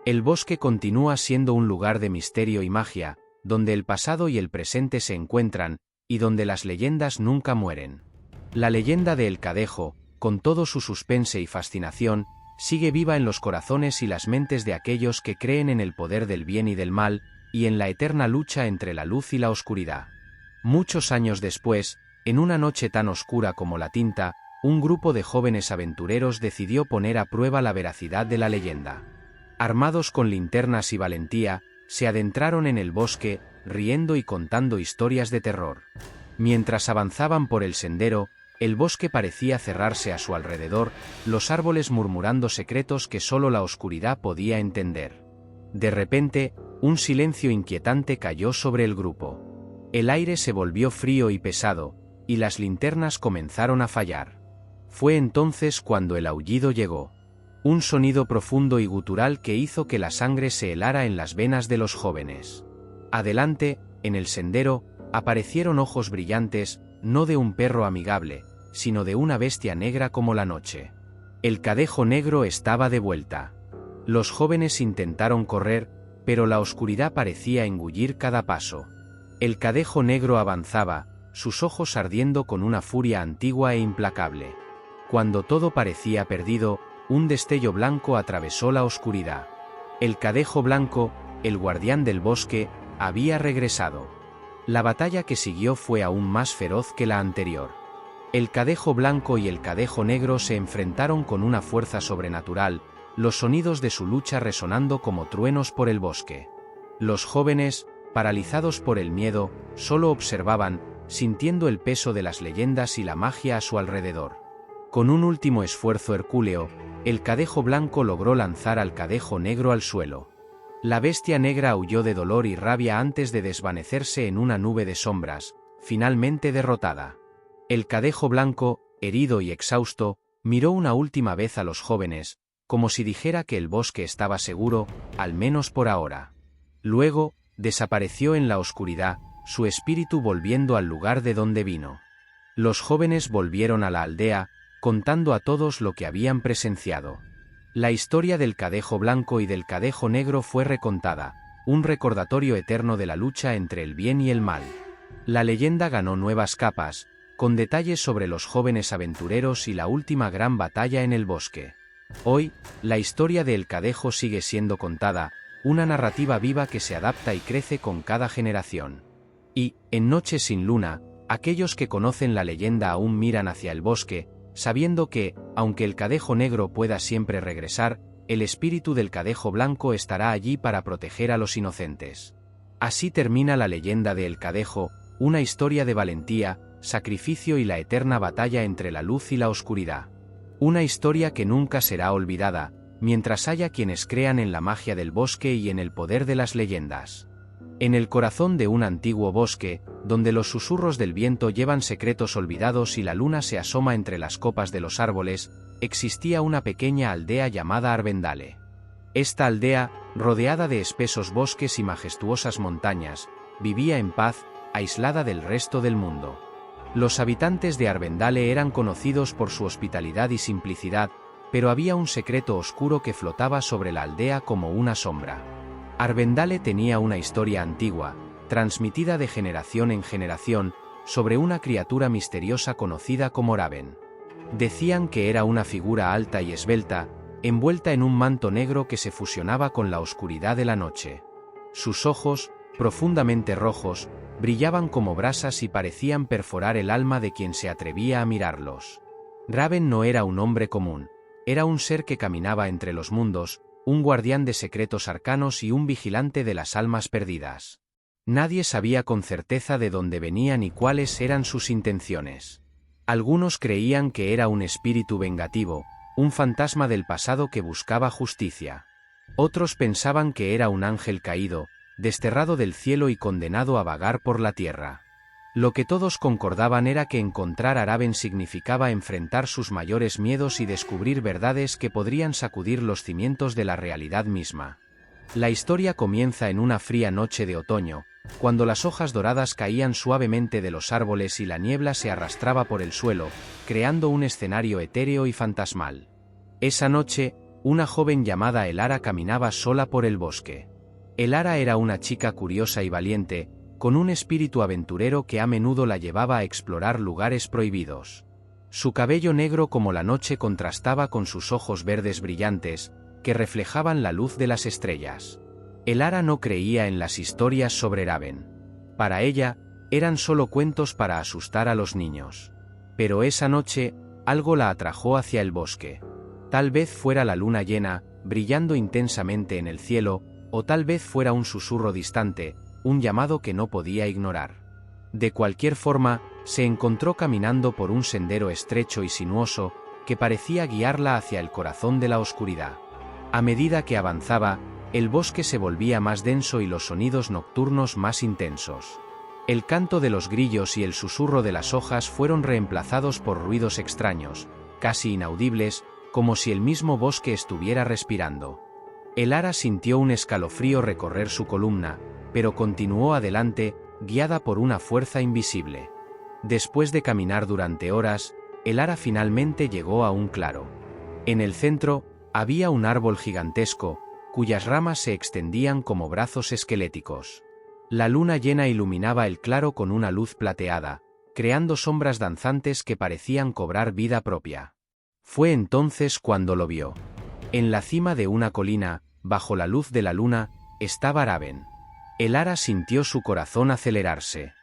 El bosque continúa siendo un lugar de misterio y magia, donde el pasado y el presente se encuentran, y donde las leyendas nunca mueren. La leyenda de El Cadejo, con todo su suspense y fascinación, sigue viva en los corazones y las mentes de aquellos que creen en el poder del bien y del mal, y en la eterna lucha entre la luz y la oscuridad. Muchos años después, en una noche tan oscura como la tinta, un grupo de jóvenes aventureros decidió poner a prueba la veracidad de la leyenda. Armados con linternas y valentía, se adentraron en el bosque, riendo y contando historias de terror. Mientras avanzaban por el sendero, el bosque parecía cerrarse a su alrededor, los árboles murmurando secretos que solo la oscuridad podía entender. De repente, un silencio inquietante cayó sobre el grupo. El aire se volvió frío y pesado, y las linternas comenzaron a fallar. Fue entonces cuando el aullido llegó. Un sonido profundo y gutural que hizo que la sangre se helara en las venas de los jóvenes. Adelante, en el sendero, aparecieron ojos brillantes, no de un perro amigable, sino de una bestia negra como la noche. El Cadejo Negro estaba de vuelta. Los jóvenes intentaron correr, pero la oscuridad parecía engullir cada paso. El Cadejo Negro avanzaba, sus ojos ardiendo con una furia antigua e implacable. Cuando todo parecía perdido, un destello blanco atravesó la oscuridad. El Cadejo Blanco, el guardián del bosque, había regresado. La batalla que siguió fue aún más feroz que la anterior. El Cadejo Blanco y el Cadejo Negro se enfrentaron con una fuerza sobrenatural, los sonidos de su lucha resonando como truenos por el bosque. Los jóvenes, paralizados por el miedo, solo observaban, sintiendo el peso de las leyendas y la magia a su alrededor. Con un último esfuerzo hercúleo, el Cadejo Blanco logró lanzar al Cadejo Negro al suelo. La bestia negra aulló de dolor y rabia antes de desvanecerse en una nube de sombras, finalmente derrotada. El Cadejo Blanco, herido y exhausto, miró una última vez a los jóvenes, como si dijera que el bosque estaba seguro, al menos por ahora. Luego, desapareció en la oscuridad, su espíritu volviendo al lugar de donde vino. Los jóvenes volvieron a la aldea, contando a todos lo que habían presenciado. La historia del Cadejo Blanco y del Cadejo Negro fue recontada, un recordatorio eterno de la lucha entre el bien y el mal. La leyenda ganó nuevas capas, con detalles sobre los jóvenes aventureros y la última gran batalla en el bosque. Hoy, la historia de El Cadejo sigue siendo contada, una narrativa viva que se adapta y crece con cada generación. Y, en Noches sin luna, aquellos que conocen la leyenda aún miran hacia el bosque, sabiendo que, aunque el Cadejo Negro pueda siempre regresar, el espíritu del Cadejo Blanco estará allí para proteger a los inocentes. Así termina la leyenda de El Cadejo, una historia de valentía, sacrificio y la eterna batalla entre la luz y la oscuridad. Una historia que nunca será olvidada, mientras haya quienes crean en la magia del bosque y en el poder de las leyendas. En el corazón de un antiguo bosque, donde los susurros del viento llevan secretos olvidados y la luna se asoma entre las copas de los árboles, existía una pequeña aldea llamada Arvendale. Esta aldea, rodeada de espesos bosques y majestuosas montañas, vivía en paz, aislada del resto del mundo. Los habitantes de Arvendale eran conocidos por su hospitalidad y simplicidad, pero había un secreto oscuro que flotaba sobre la aldea como una sombra. Arvendale tenía una historia antigua, transmitida de generación en generación, sobre una criatura misteriosa conocida como Raven. Decían que era una figura alta y esbelta, envuelta en un manto negro que se fusionaba con la oscuridad de la noche. Sus ojos, profundamente rojos, brillaban como brasas y parecían perforar el alma de quien se atrevía a mirarlos. Raven no era un hombre común, era un ser que caminaba entre los mundos, un guardián de secretos arcanos y un vigilante de las almas perdidas. Nadie sabía con certeza de dónde venía ni cuáles eran sus intenciones. Algunos creían que era un espíritu vengativo, un fantasma del pasado que buscaba justicia. Otros pensaban que era un ángel caído, desterrado del cielo y condenado a vagar por la tierra. Lo que todos concordaban era que encontrar a Raven significaba enfrentar sus mayores miedos y descubrir verdades que podrían sacudir los cimientos de la realidad misma. La historia comienza en una fría noche de otoño, cuando las hojas doradas caían suavemente de los árboles y la niebla se arrastraba por el suelo, creando un escenario etéreo y fantasmal. Esa noche, una joven llamada Elara caminaba sola por el bosque. Elara era una chica curiosa y valiente, con un espíritu aventurero que a menudo la llevaba a explorar lugares prohibidos. Su cabello negro como la noche contrastaba con sus ojos verdes brillantes, que reflejaban la luz de las estrellas. Elara no creía en las historias sobre Raven. Para ella, eran solo cuentos para asustar a los niños. Pero esa noche, algo la atrajo hacia el bosque. Tal vez fuera la luna llena, brillando intensamente en el cielo, o tal vez fuera un susurro distante, un llamado que no podía ignorar. De cualquier forma, se encontró caminando por un sendero estrecho y sinuoso, que parecía guiarla hacia el corazón de la oscuridad. A medida que avanzaba, el bosque se volvía más denso y los sonidos nocturnos más intensos. El canto de los grillos y el susurro de las hojas fueron reemplazados por ruidos extraños, casi inaudibles, como si el mismo bosque estuviera respirando. Elara sintió un escalofrío recorrer su columna, pero continuó adelante, guiada por una fuerza invisible. Después de caminar durante horas, Elara finalmente llegó a un claro. En el centro, había un árbol gigantesco, cuyas ramas se extendían como brazos esqueléticos. La luna llena iluminaba el claro con una luz plateada, creando sombras danzantes que parecían cobrar vida propia. Fue entonces cuando lo vio. En la cima de una colina, bajo la luz de la luna, estaba Raven. Elara sintió su corazón acelerarse.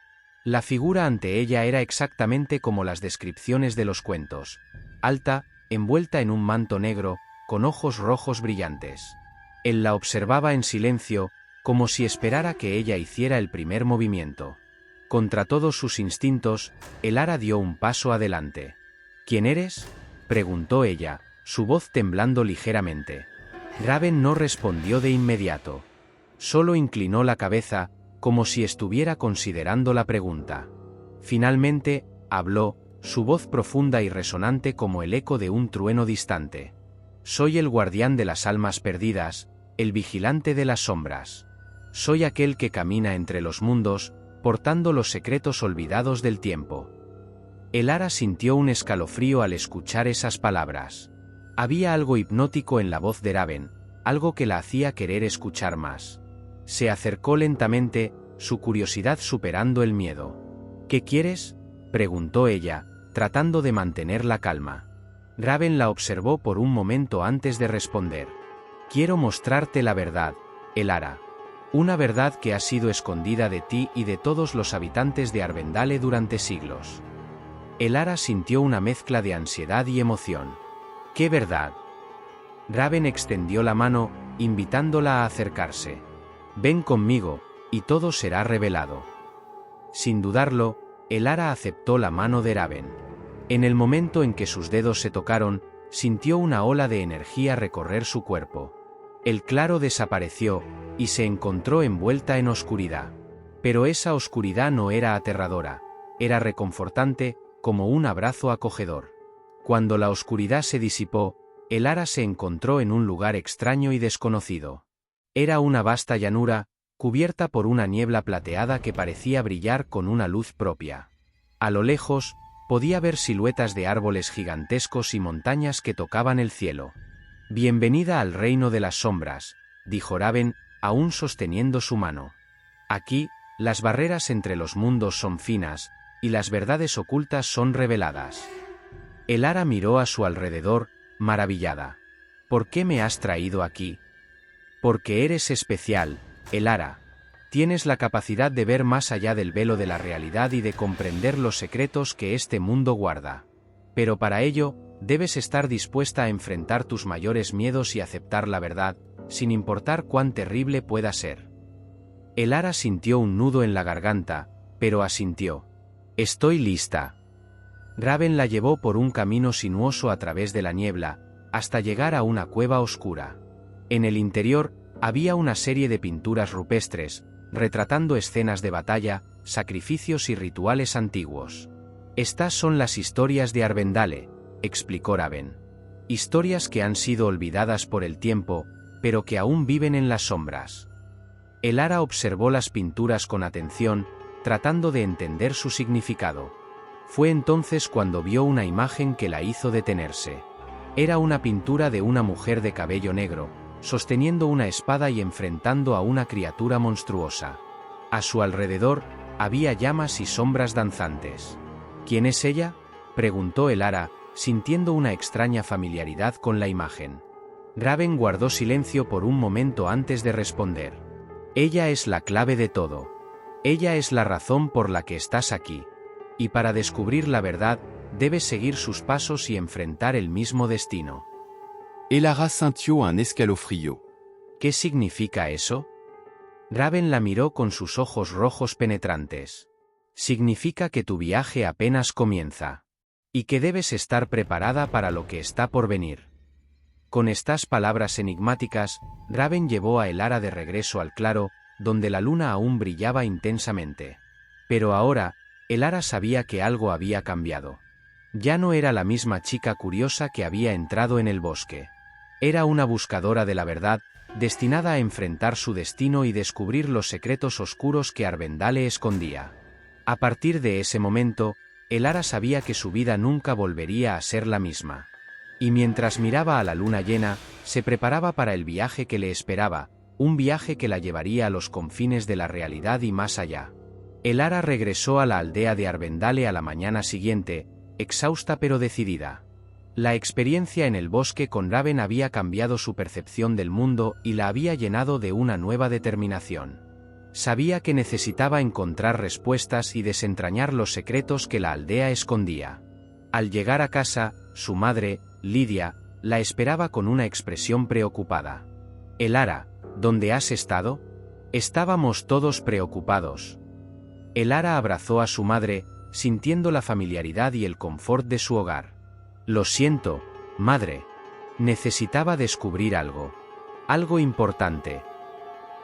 La figura ante ella era exactamente como las descripciones de los cuentos. Alta, envuelta en un manto negro, con ojos rojos brillantes. Él la observaba en silencio, como si esperara que ella hiciera el primer movimiento. Contra todos sus instintos, Elara dio un paso adelante. ¿Quién eres?, preguntó ella, su voz temblando ligeramente. Raven no respondió de inmediato. Solo inclinó la cabeza, como si estuviera considerando la pregunta. Finalmente, habló, su voz profunda y resonante como el eco de un trueno distante. Soy el guardián de las almas perdidas, el vigilante de las sombras. Soy aquel que camina entre los mundos, portando los secretos olvidados del tiempo. Elara sintió un escalofrío al escuchar esas palabras. Había algo hipnótico en la voz de Raven, algo que la hacía querer escuchar más. Se acercó lentamente, su curiosidad superando el miedo. ¿Qué quieres?, preguntó ella, tratando de mantener la calma. Raven la observó por un momento antes de responder. Quiero mostrarte la verdad, Elara. Una verdad que ha sido escondida de ti y de todos los habitantes de Arvendale durante siglos. Elara sintió una mezcla de ansiedad y emoción. ¿Qué verdad? Raven extendió la mano, invitándola a acercarse. Ven conmigo, y todo será revelado. Sin dudarlo, Elara aceptó la mano de Raven. En el momento en que sus dedos se tocaron, sintió una ola de energía recorrer su cuerpo. El claro desapareció, y se encontró envuelta en oscuridad. Pero esa oscuridad no era aterradora, era reconfortante, como un abrazo acogedor. Cuando la oscuridad se disipó, Elara se encontró en un lugar extraño y desconocido. Era una vasta llanura, cubierta por una niebla plateada que parecía brillar con una luz propia. A lo lejos, podía ver siluetas de árboles gigantescos y montañas que tocaban el cielo. Bienvenida al reino de las sombras, dijo Raven, aún sosteniendo su mano. Aquí, las barreras entre los mundos son finas, y las verdades ocultas son reveladas. Elara miró a su alrededor, maravillada. ¿Por qué me has traído aquí? Porque eres especial, Elara. Tienes la capacidad de ver más allá del velo de la realidad y de comprender los secretos que este mundo guarda. Pero para ello, debes estar dispuesta a enfrentar tus mayores miedos y aceptar la verdad, sin importar cuán terrible pueda ser. Elara sintió un nudo en la garganta, pero asintió. Estoy lista. Raven la llevó por un camino sinuoso a través de la niebla, hasta llegar a una cueva oscura. En el interior, había una serie de pinturas rupestres, retratando escenas de batalla, sacrificios y rituales antiguos. Estas son las historias de Arvendale, explicó Raven. Historias que han sido olvidadas por el tiempo, pero que aún viven en las sombras. Elara observó las pinturas con atención, tratando de entender su significado. Fue entonces cuando vio una imagen que la hizo detenerse. Era una pintura de una mujer de cabello negro, sosteniendo una espada y enfrentando a una criatura monstruosa. A su alrededor, había llamas y sombras danzantes. ¿Quién es ella?, preguntó Elara, sintiendo una extraña familiaridad con la imagen. Raven guardó silencio por un momento antes de responder. Ella es la clave de todo. Ella es la razón por la que estás aquí. Y para descubrir la verdad, debes seguir sus pasos y enfrentar el mismo destino. Elara sintió un escalofrío. ¿Qué significa eso? Raven la miró con sus ojos rojos penetrantes. Significa que tu viaje apenas comienza. Y que debes estar preparada para lo que está por venir. Con estas palabras enigmáticas, Raven llevó a Elara de regreso al claro, donde la luna aún brillaba intensamente. Pero ahora, Elara sabía que algo había cambiado. Ya no era la misma chica curiosa que había entrado en el bosque. Era una buscadora de la verdad, destinada a enfrentar su destino y descubrir los secretos oscuros que Arvendale escondía. A partir de ese momento, Elara sabía que su vida nunca volvería a ser la misma. Y mientras miraba a la luna llena, se preparaba para el viaje que le esperaba, un viaje que la llevaría a los confines de la realidad y más allá. Elara regresó a la aldea de Arvendale a la mañana siguiente, exhausta pero decidida. La experiencia en el bosque con Raven había cambiado su percepción del mundo y la había llenado de una nueva determinación. Sabía que necesitaba encontrar respuestas y desentrañar los secretos que la aldea escondía. Al llegar a casa, su madre, Lidia, la esperaba con una expresión preocupada. «Elara, ¿dónde has estado?» Estábamos todos preocupados. Elara abrazó a su madre, sintiendo la familiaridad y el confort de su hogar. «Lo siento, madre. Necesitaba descubrir algo. Algo importante».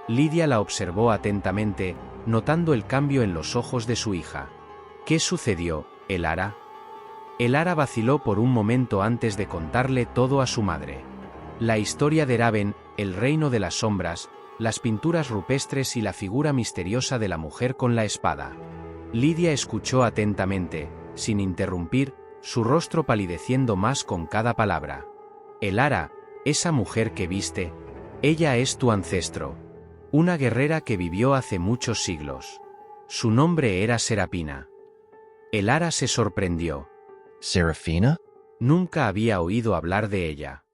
Lidia la observó atentamente, notando el cambio en los ojos de su hija. «¿Qué sucedió, Elara?» Elara vaciló por un momento antes de contarle todo a su madre. La historia de Raven, el reino de las sombras, las pinturas rupestres y la figura misteriosa de la mujer con la espada. Lidia escuchó atentamente, sin interrumpir, su rostro palideciendo más con cada palabra. «Elara, esa mujer que viste, ella es tu ancestro. Una guerrera que vivió hace muchos siglos. Su nombre era Serapina». Elara se sorprendió. ¿Serafina? Nunca había oído hablar de ella.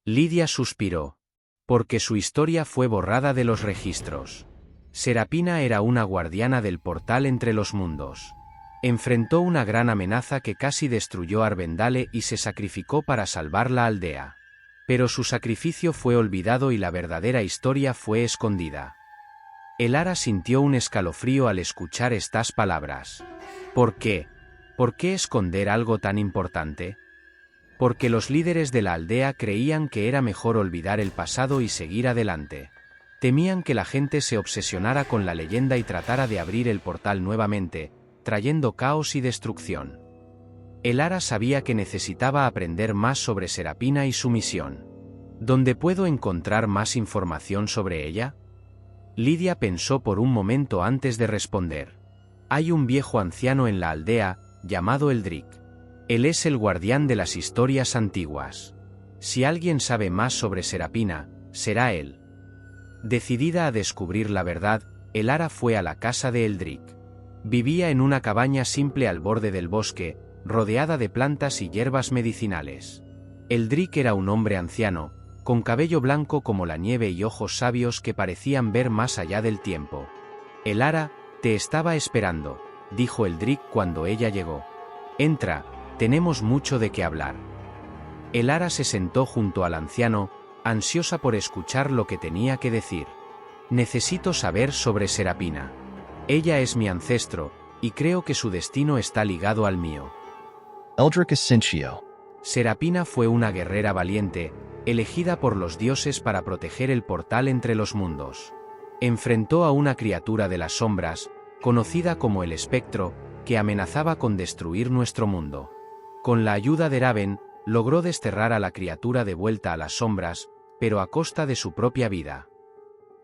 Lidia suspiró. Porque su historia fue borrada de los registros. Serapina era una guardiana del portal entre los mundos. Enfrentó una gran amenaza que casi destruyó Arvendale y se sacrificó para salvar la aldea. Pero su sacrificio fue olvidado y la verdadera historia fue escondida. Elara sintió un escalofrío al escuchar estas palabras. ¿Por qué? ¿Por qué esconder algo tan importante? Porque los líderes de la aldea creían que era mejor olvidar el pasado y seguir adelante. Temían que la gente se obsesionara con la leyenda y tratara de abrir el portal nuevamente, trayendo caos y destrucción. Elara sabía que necesitaba aprender más sobre Serapina y su misión. ¿Dónde puedo encontrar más información sobre ella? Lidia pensó por un momento antes de responder. Hay un viejo anciano en la aldea, llamado Eldrick. Él es el guardián de las historias antiguas. Si alguien sabe más sobre Serapina, será él. Decidida a descubrir la verdad, Elara fue a la casa de Eldrick. Vivía en una cabaña simple al borde del bosque, rodeada de plantas y hierbas medicinales. Eldrick era un hombre anciano, con cabello blanco como la nieve y ojos sabios que parecían ver más allá del tiempo. «Elara, te estaba esperando», dijo Eldrick cuando ella llegó. «Entra, tenemos mucho de qué hablar». Elara se sentó junto al anciano, ansiosa por escuchar lo que tenía que decir. «Necesito saber sobre Serapina. Ella es mi ancestro, y creo que su destino está ligado al mío». Eldrick Ascencio. Serapina fue una guerrera valiente, elegida por los dioses para proteger el portal entre los mundos. Enfrentó a una criatura de las sombras, conocida como el Espectro, que amenazaba con destruir nuestro mundo. Con la ayuda de Raven, logró desterrar a la criatura de vuelta a las sombras, pero a costa de su propia vida.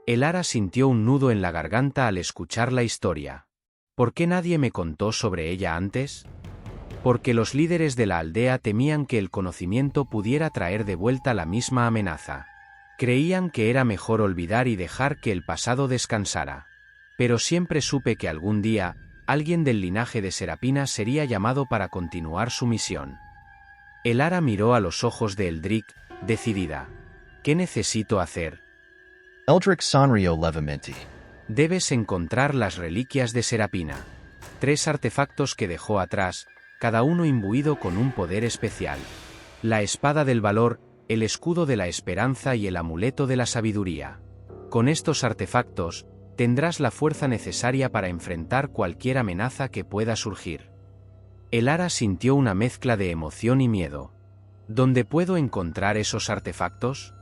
Elara sintió un nudo en la garganta al escuchar la historia. ¿Por qué nadie me contó sobre ella antes? Porque los líderes de la aldea temían que el conocimiento pudiera traer de vuelta la misma amenaza. Creían que era mejor olvidar y dejar que el pasado descansara. Pero siempre supe que algún día, alguien del linaje de Serapina sería llamado para continuar su misión. Elara miró a los ojos de Eldrick, decidida. ¿Qué necesito hacer? Eldrick Sanrio Levamenti. Debes encontrar las reliquias de Serapina. 3 artefactos que dejó atrás, cada uno imbuido con un poder especial. La espada del valor, el escudo de la esperanza y el amuleto de la sabiduría. Con estos artefactos, tendrás la fuerza necesaria para enfrentar cualquier amenaza que pueda surgir. Elara sintió una mezcla de emoción y miedo. ¿Dónde puedo encontrar esos artefactos?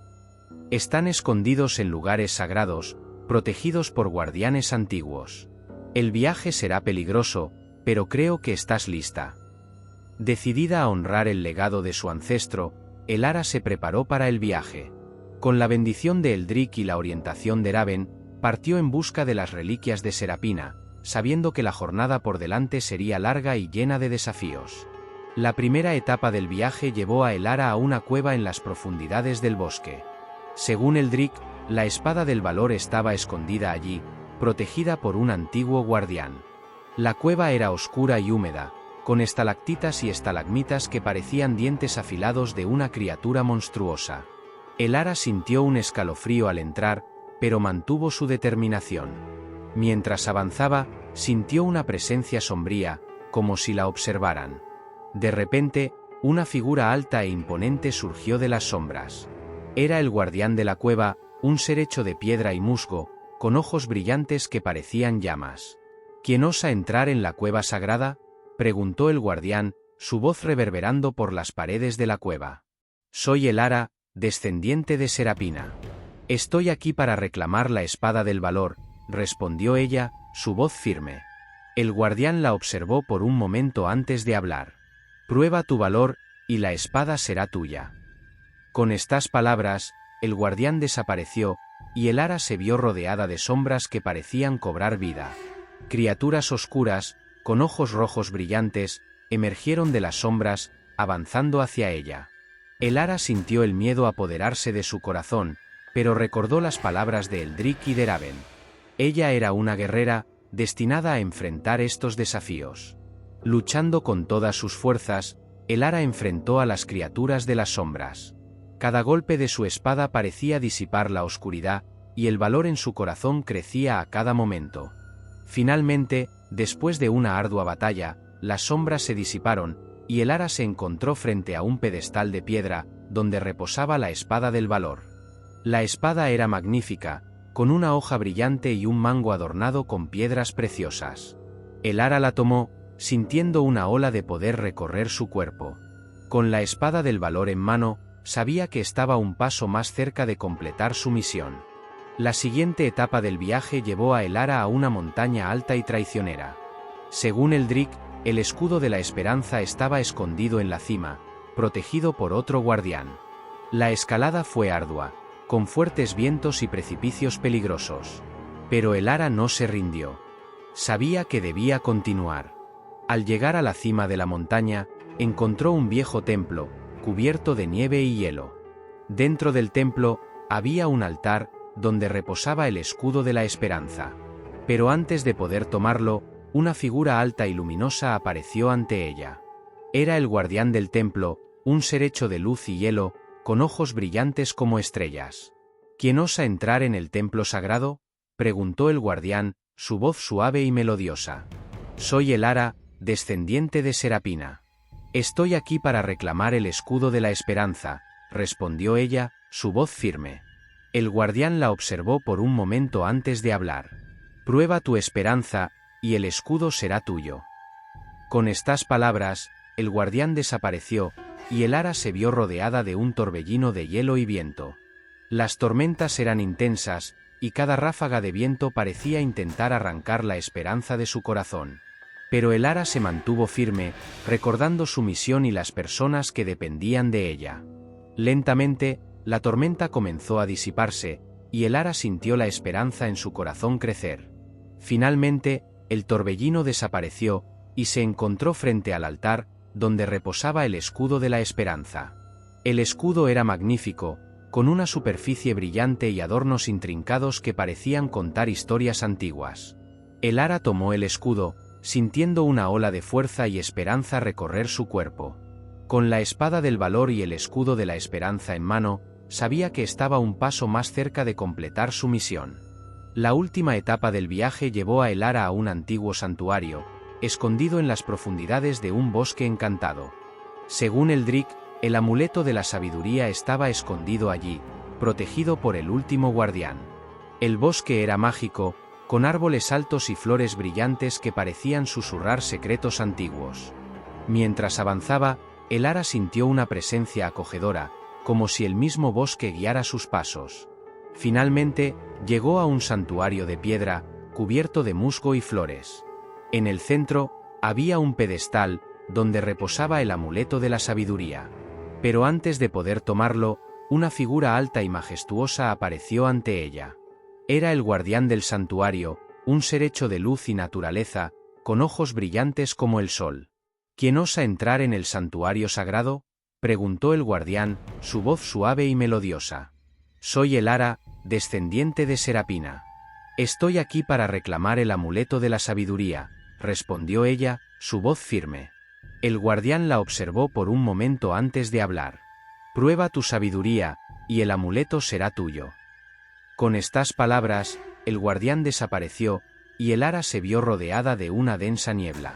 Están escondidos en lugares sagrados, protegidos por guardianes antiguos. El viaje será peligroso, pero creo que estás lista. Decidida a honrar el legado de su ancestro, Elara se preparó para el viaje. Con la bendición de Eldrick y la orientación de Raven, partió en busca de las reliquias de Serapina, sabiendo que la jornada por delante sería larga y llena de desafíos. La primera etapa del viaje llevó a Elara a una cueva en las profundidades del bosque. Según Eldrick, la espada del valor estaba escondida allí, protegida por un antiguo guardián. La cueva era oscura y húmeda, con estalactitas y estalagmitas que parecían dientes afilados de una criatura monstruosa. Elara sintió un escalofrío al entrar, pero mantuvo su determinación. Mientras avanzaba, sintió una presencia sombría, como si la observaran. De repente, una figura alta e imponente surgió de las sombras. Era el guardián de la cueva, un ser hecho de piedra y musgo, con ojos brillantes que parecían llamas. ¿Quién osa entrar en la cueva sagrada?, preguntó el guardián, su voz reverberando por las paredes de la cueva. Soy Elara, descendiente de Serapina. Estoy aquí para reclamar la espada del valor, respondió ella, su voz firme. El guardián la observó por un momento antes de hablar. Prueba tu valor, y la espada será tuya. Con estas palabras, el guardián desapareció, y Elara se vio rodeada de sombras que parecían cobrar vida. Criaturas oscuras, con ojos rojos brillantes, emergieron de las sombras, avanzando hacia ella. Elara sintió el miedo apoderarse de su corazón, pero recordó las palabras de Eldrick y de Raven. Ella era una guerrera, destinada a enfrentar estos desafíos. Luchando con todas sus fuerzas, Elara enfrentó a las criaturas de las sombras. Cada golpe de su espada parecía disipar la oscuridad, y el valor en su corazón crecía a cada momento. Finalmente, después de una ardua batalla, las sombras se disiparon, y Elara se encontró frente a un pedestal de piedra, donde reposaba la espada del valor. La espada era magnífica, con una hoja brillante y un mango adornado con piedras preciosas. Elara la tomó, sintiendo una ola de poder recorrer su cuerpo. Con la espada del valor en mano, sabía que estaba un paso más cerca de completar su misión. La siguiente etapa del viaje llevó a Elara a una montaña alta y traicionera. Según Eldrick, el escudo de la esperanza estaba escondido en la cima, protegido por otro guardián. La escalada fue ardua, con fuertes vientos y precipicios peligrosos. Pero Elara no se rindió. Sabía que debía continuar. Al llegar a la cima de la montaña, encontró un viejo templo, cubierto de nieve y hielo. Dentro del templo, había un altar, donde reposaba el escudo de la esperanza. Pero antes de poder tomarlo, una figura alta y luminosa apareció ante ella. Era el guardián del templo, un ser hecho de luz y hielo, con ojos brillantes como estrellas. ¿Quién osa entrar en el templo sagrado?, preguntó el guardián, su voz suave y melodiosa. Soy Elara, descendiente de Serapina. Estoy aquí para reclamar el escudo de la esperanza, respondió ella, su voz firme. El guardián la observó por un momento antes de hablar. Prueba tu esperanza, y el escudo será tuyo. Con estas palabras, el guardián desapareció, y Elara se vio rodeada de un torbellino de hielo y viento. Las tormentas eran intensas, y cada ráfaga de viento parecía intentar arrancar la esperanza de su corazón. Pero Elara se mantuvo firme, recordando su misión y las personas que dependían de ella. Lentamente, la tormenta comenzó a disiparse, y Elara sintió la esperanza en su corazón crecer. Finalmente, el torbellino desapareció, y se encontró frente al altar, donde reposaba el escudo de la esperanza. El escudo era magnífico, con una superficie brillante y adornos intrincados que parecían contar historias antiguas. Elara tomó el escudo, sintiendo una ola de fuerza y esperanza recorrer su cuerpo. Con la espada del valor y el escudo de la esperanza en mano, sabía que estaba un paso más cerca de completar su misión. La última etapa del viaje llevó a Elara a un antiguo santuario, escondido en las profundidades de un bosque encantado. Según Eldrick, el amuleto de la sabiduría estaba escondido allí, protegido por el último guardián. El bosque era mágico, con árboles altos y flores brillantes que parecían susurrar secretos antiguos. Mientras avanzaba, Elara sintió una presencia acogedora, como si el mismo bosque guiara sus pasos. Finalmente, llegó a un santuario de piedra, cubierto de musgo y flores. En el centro, había un pedestal, donde reposaba el amuleto de la sabiduría. Pero antes de poder tomarlo, una figura alta y majestuosa apareció ante ella. Era el guardián del santuario, un ser hecho de luz y naturaleza, con ojos brillantes como el sol. ¿Quién osa entrar en el santuario sagrado?, preguntó el guardián, su voz suave y melodiosa. Soy Elara, descendiente de Serapina. Estoy aquí para reclamar el amuleto de la sabiduría, respondió ella, su voz firme. El guardián la observó por un momento antes de hablar. Prueba tu sabiduría, y el amuleto será tuyo. Con estas palabras, el guardián desapareció, y Elara se vio rodeada de una densa niebla.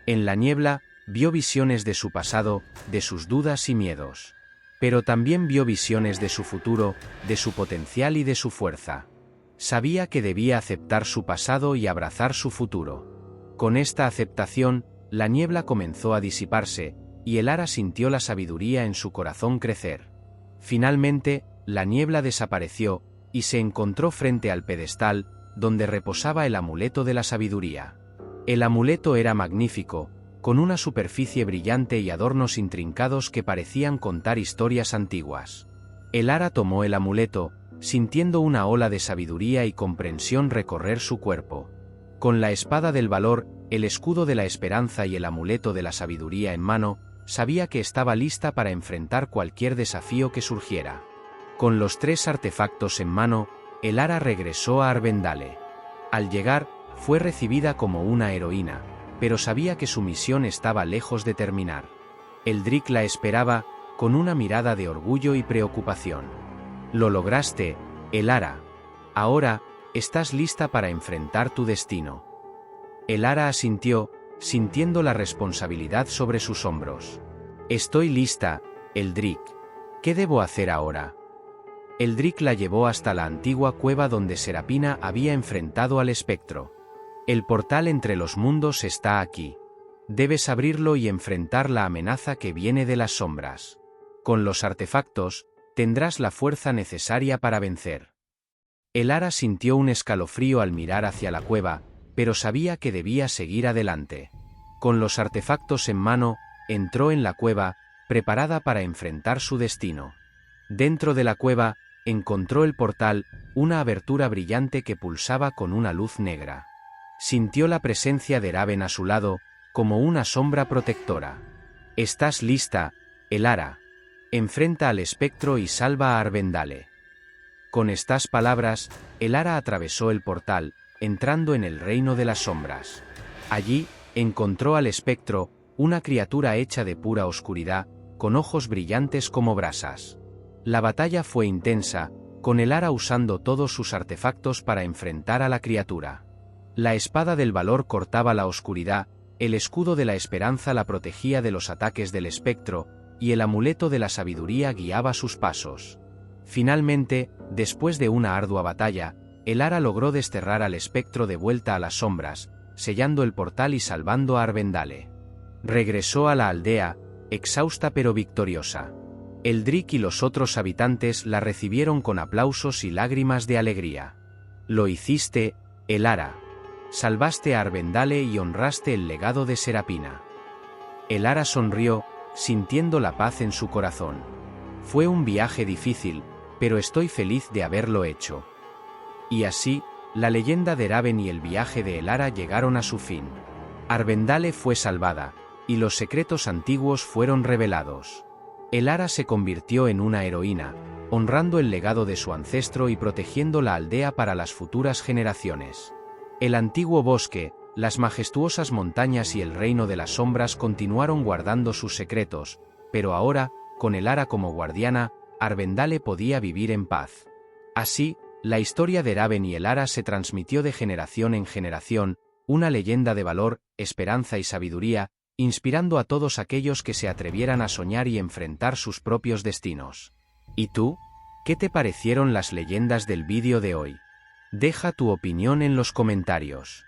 En la niebla, vio visiones de su pasado, de sus dudas y miedos. Pero también vio visiones de su futuro, de su potencial y de su fuerza. Sabía que debía aceptar su pasado y abrazar su futuro. Con esta aceptación, la niebla comenzó a disiparse, y Elara sintió la sabiduría en su corazón crecer. Finalmente, la niebla desapareció, y se encontró frente al pedestal, donde reposaba el amuleto de la sabiduría. El amuleto era magnífico, con una superficie brillante y adornos intrincados que parecían contar historias antiguas. Elara tomó el amuleto, sintiendo una ola de sabiduría y comprensión recorrer su cuerpo. Con la espada del valor, el escudo de la esperanza y el amuleto de la sabiduría en mano, sabía que estaba lista para enfrentar cualquier desafío que surgiera. Con los 3 artefactos en mano, Elara regresó a Arvendale. Al llegar, fue recibida como una heroína, pero sabía que su misión estaba lejos de terminar. Eldrick la esperaba, con una mirada de orgullo y preocupación. Lo lograste, Elara. Ahora, estás lista para enfrentar tu destino. Elara asintió, sintiendo la responsabilidad sobre sus hombros. Estoy lista, Eldrick. ¿Qué debo hacer ahora? Eldrick la llevó hasta la antigua cueva donde Serapina había enfrentado al espectro. El portal entre los mundos está aquí. Debes abrirlo y enfrentar la amenaza que viene de las sombras. Con los artefactos, tendrás la fuerza necesaria para vencer. Elara sintió un escalofrío al mirar hacia la cueva, pero sabía que debía seguir adelante. Con los artefactos en mano, entró en la cueva, preparada para enfrentar su destino. Dentro de la cueva, encontró el portal, una abertura brillante que pulsaba con una luz negra. Sintió la presencia de Raven a su lado, como una sombra protectora. «Estás lista, Elara. Enfrenta al espectro y salva a Arvendale». Con estas palabras, Elara atravesó el portal, entrando en el reino de las sombras. Allí, encontró al espectro, una criatura hecha de pura oscuridad, con ojos brillantes como brasas. La batalla fue intensa, con Elara usando todos sus artefactos para enfrentar a la criatura. La espada del valor cortaba la oscuridad, el escudo de la esperanza la protegía de los ataques del espectro, y el amuleto de la sabiduría guiaba sus pasos. Finalmente, después de una ardua batalla, Elara logró desterrar al espectro de vuelta a las sombras, sellando el portal y salvando a Arvendale. Regresó a la aldea, exhausta pero victoriosa. Eldrick y los otros habitantes la recibieron con aplausos y lágrimas de alegría. «Lo hiciste, Elara. Salvaste a Arvendale y honraste el legado de Serapina». Elara sonrió, sintiendo la paz en su corazón. «Fue un viaje difícil, pero estoy feliz de haberlo hecho». Y así, la leyenda de Raven y el viaje de Elara llegaron a su fin. Arvendale fue salvada, y los secretos antiguos fueron revelados. Elara se convirtió en una heroína, honrando el legado de su ancestro y protegiendo la aldea para las futuras generaciones. El antiguo bosque, las majestuosas montañas y el reino de las sombras continuaron guardando sus secretos, pero ahora, con Elara como guardiana, Arvendale podía vivir en paz. Así, la historia de Raven y Elara se transmitió de generación en generación, una leyenda de valor, esperanza y sabiduría, inspirando a todos aquellos que se atrevieran a soñar y enfrentar sus propios destinos. ¿Y tú? ¿Qué te parecieron las leyendas del vídeo de hoy? Deja tu opinión en los comentarios.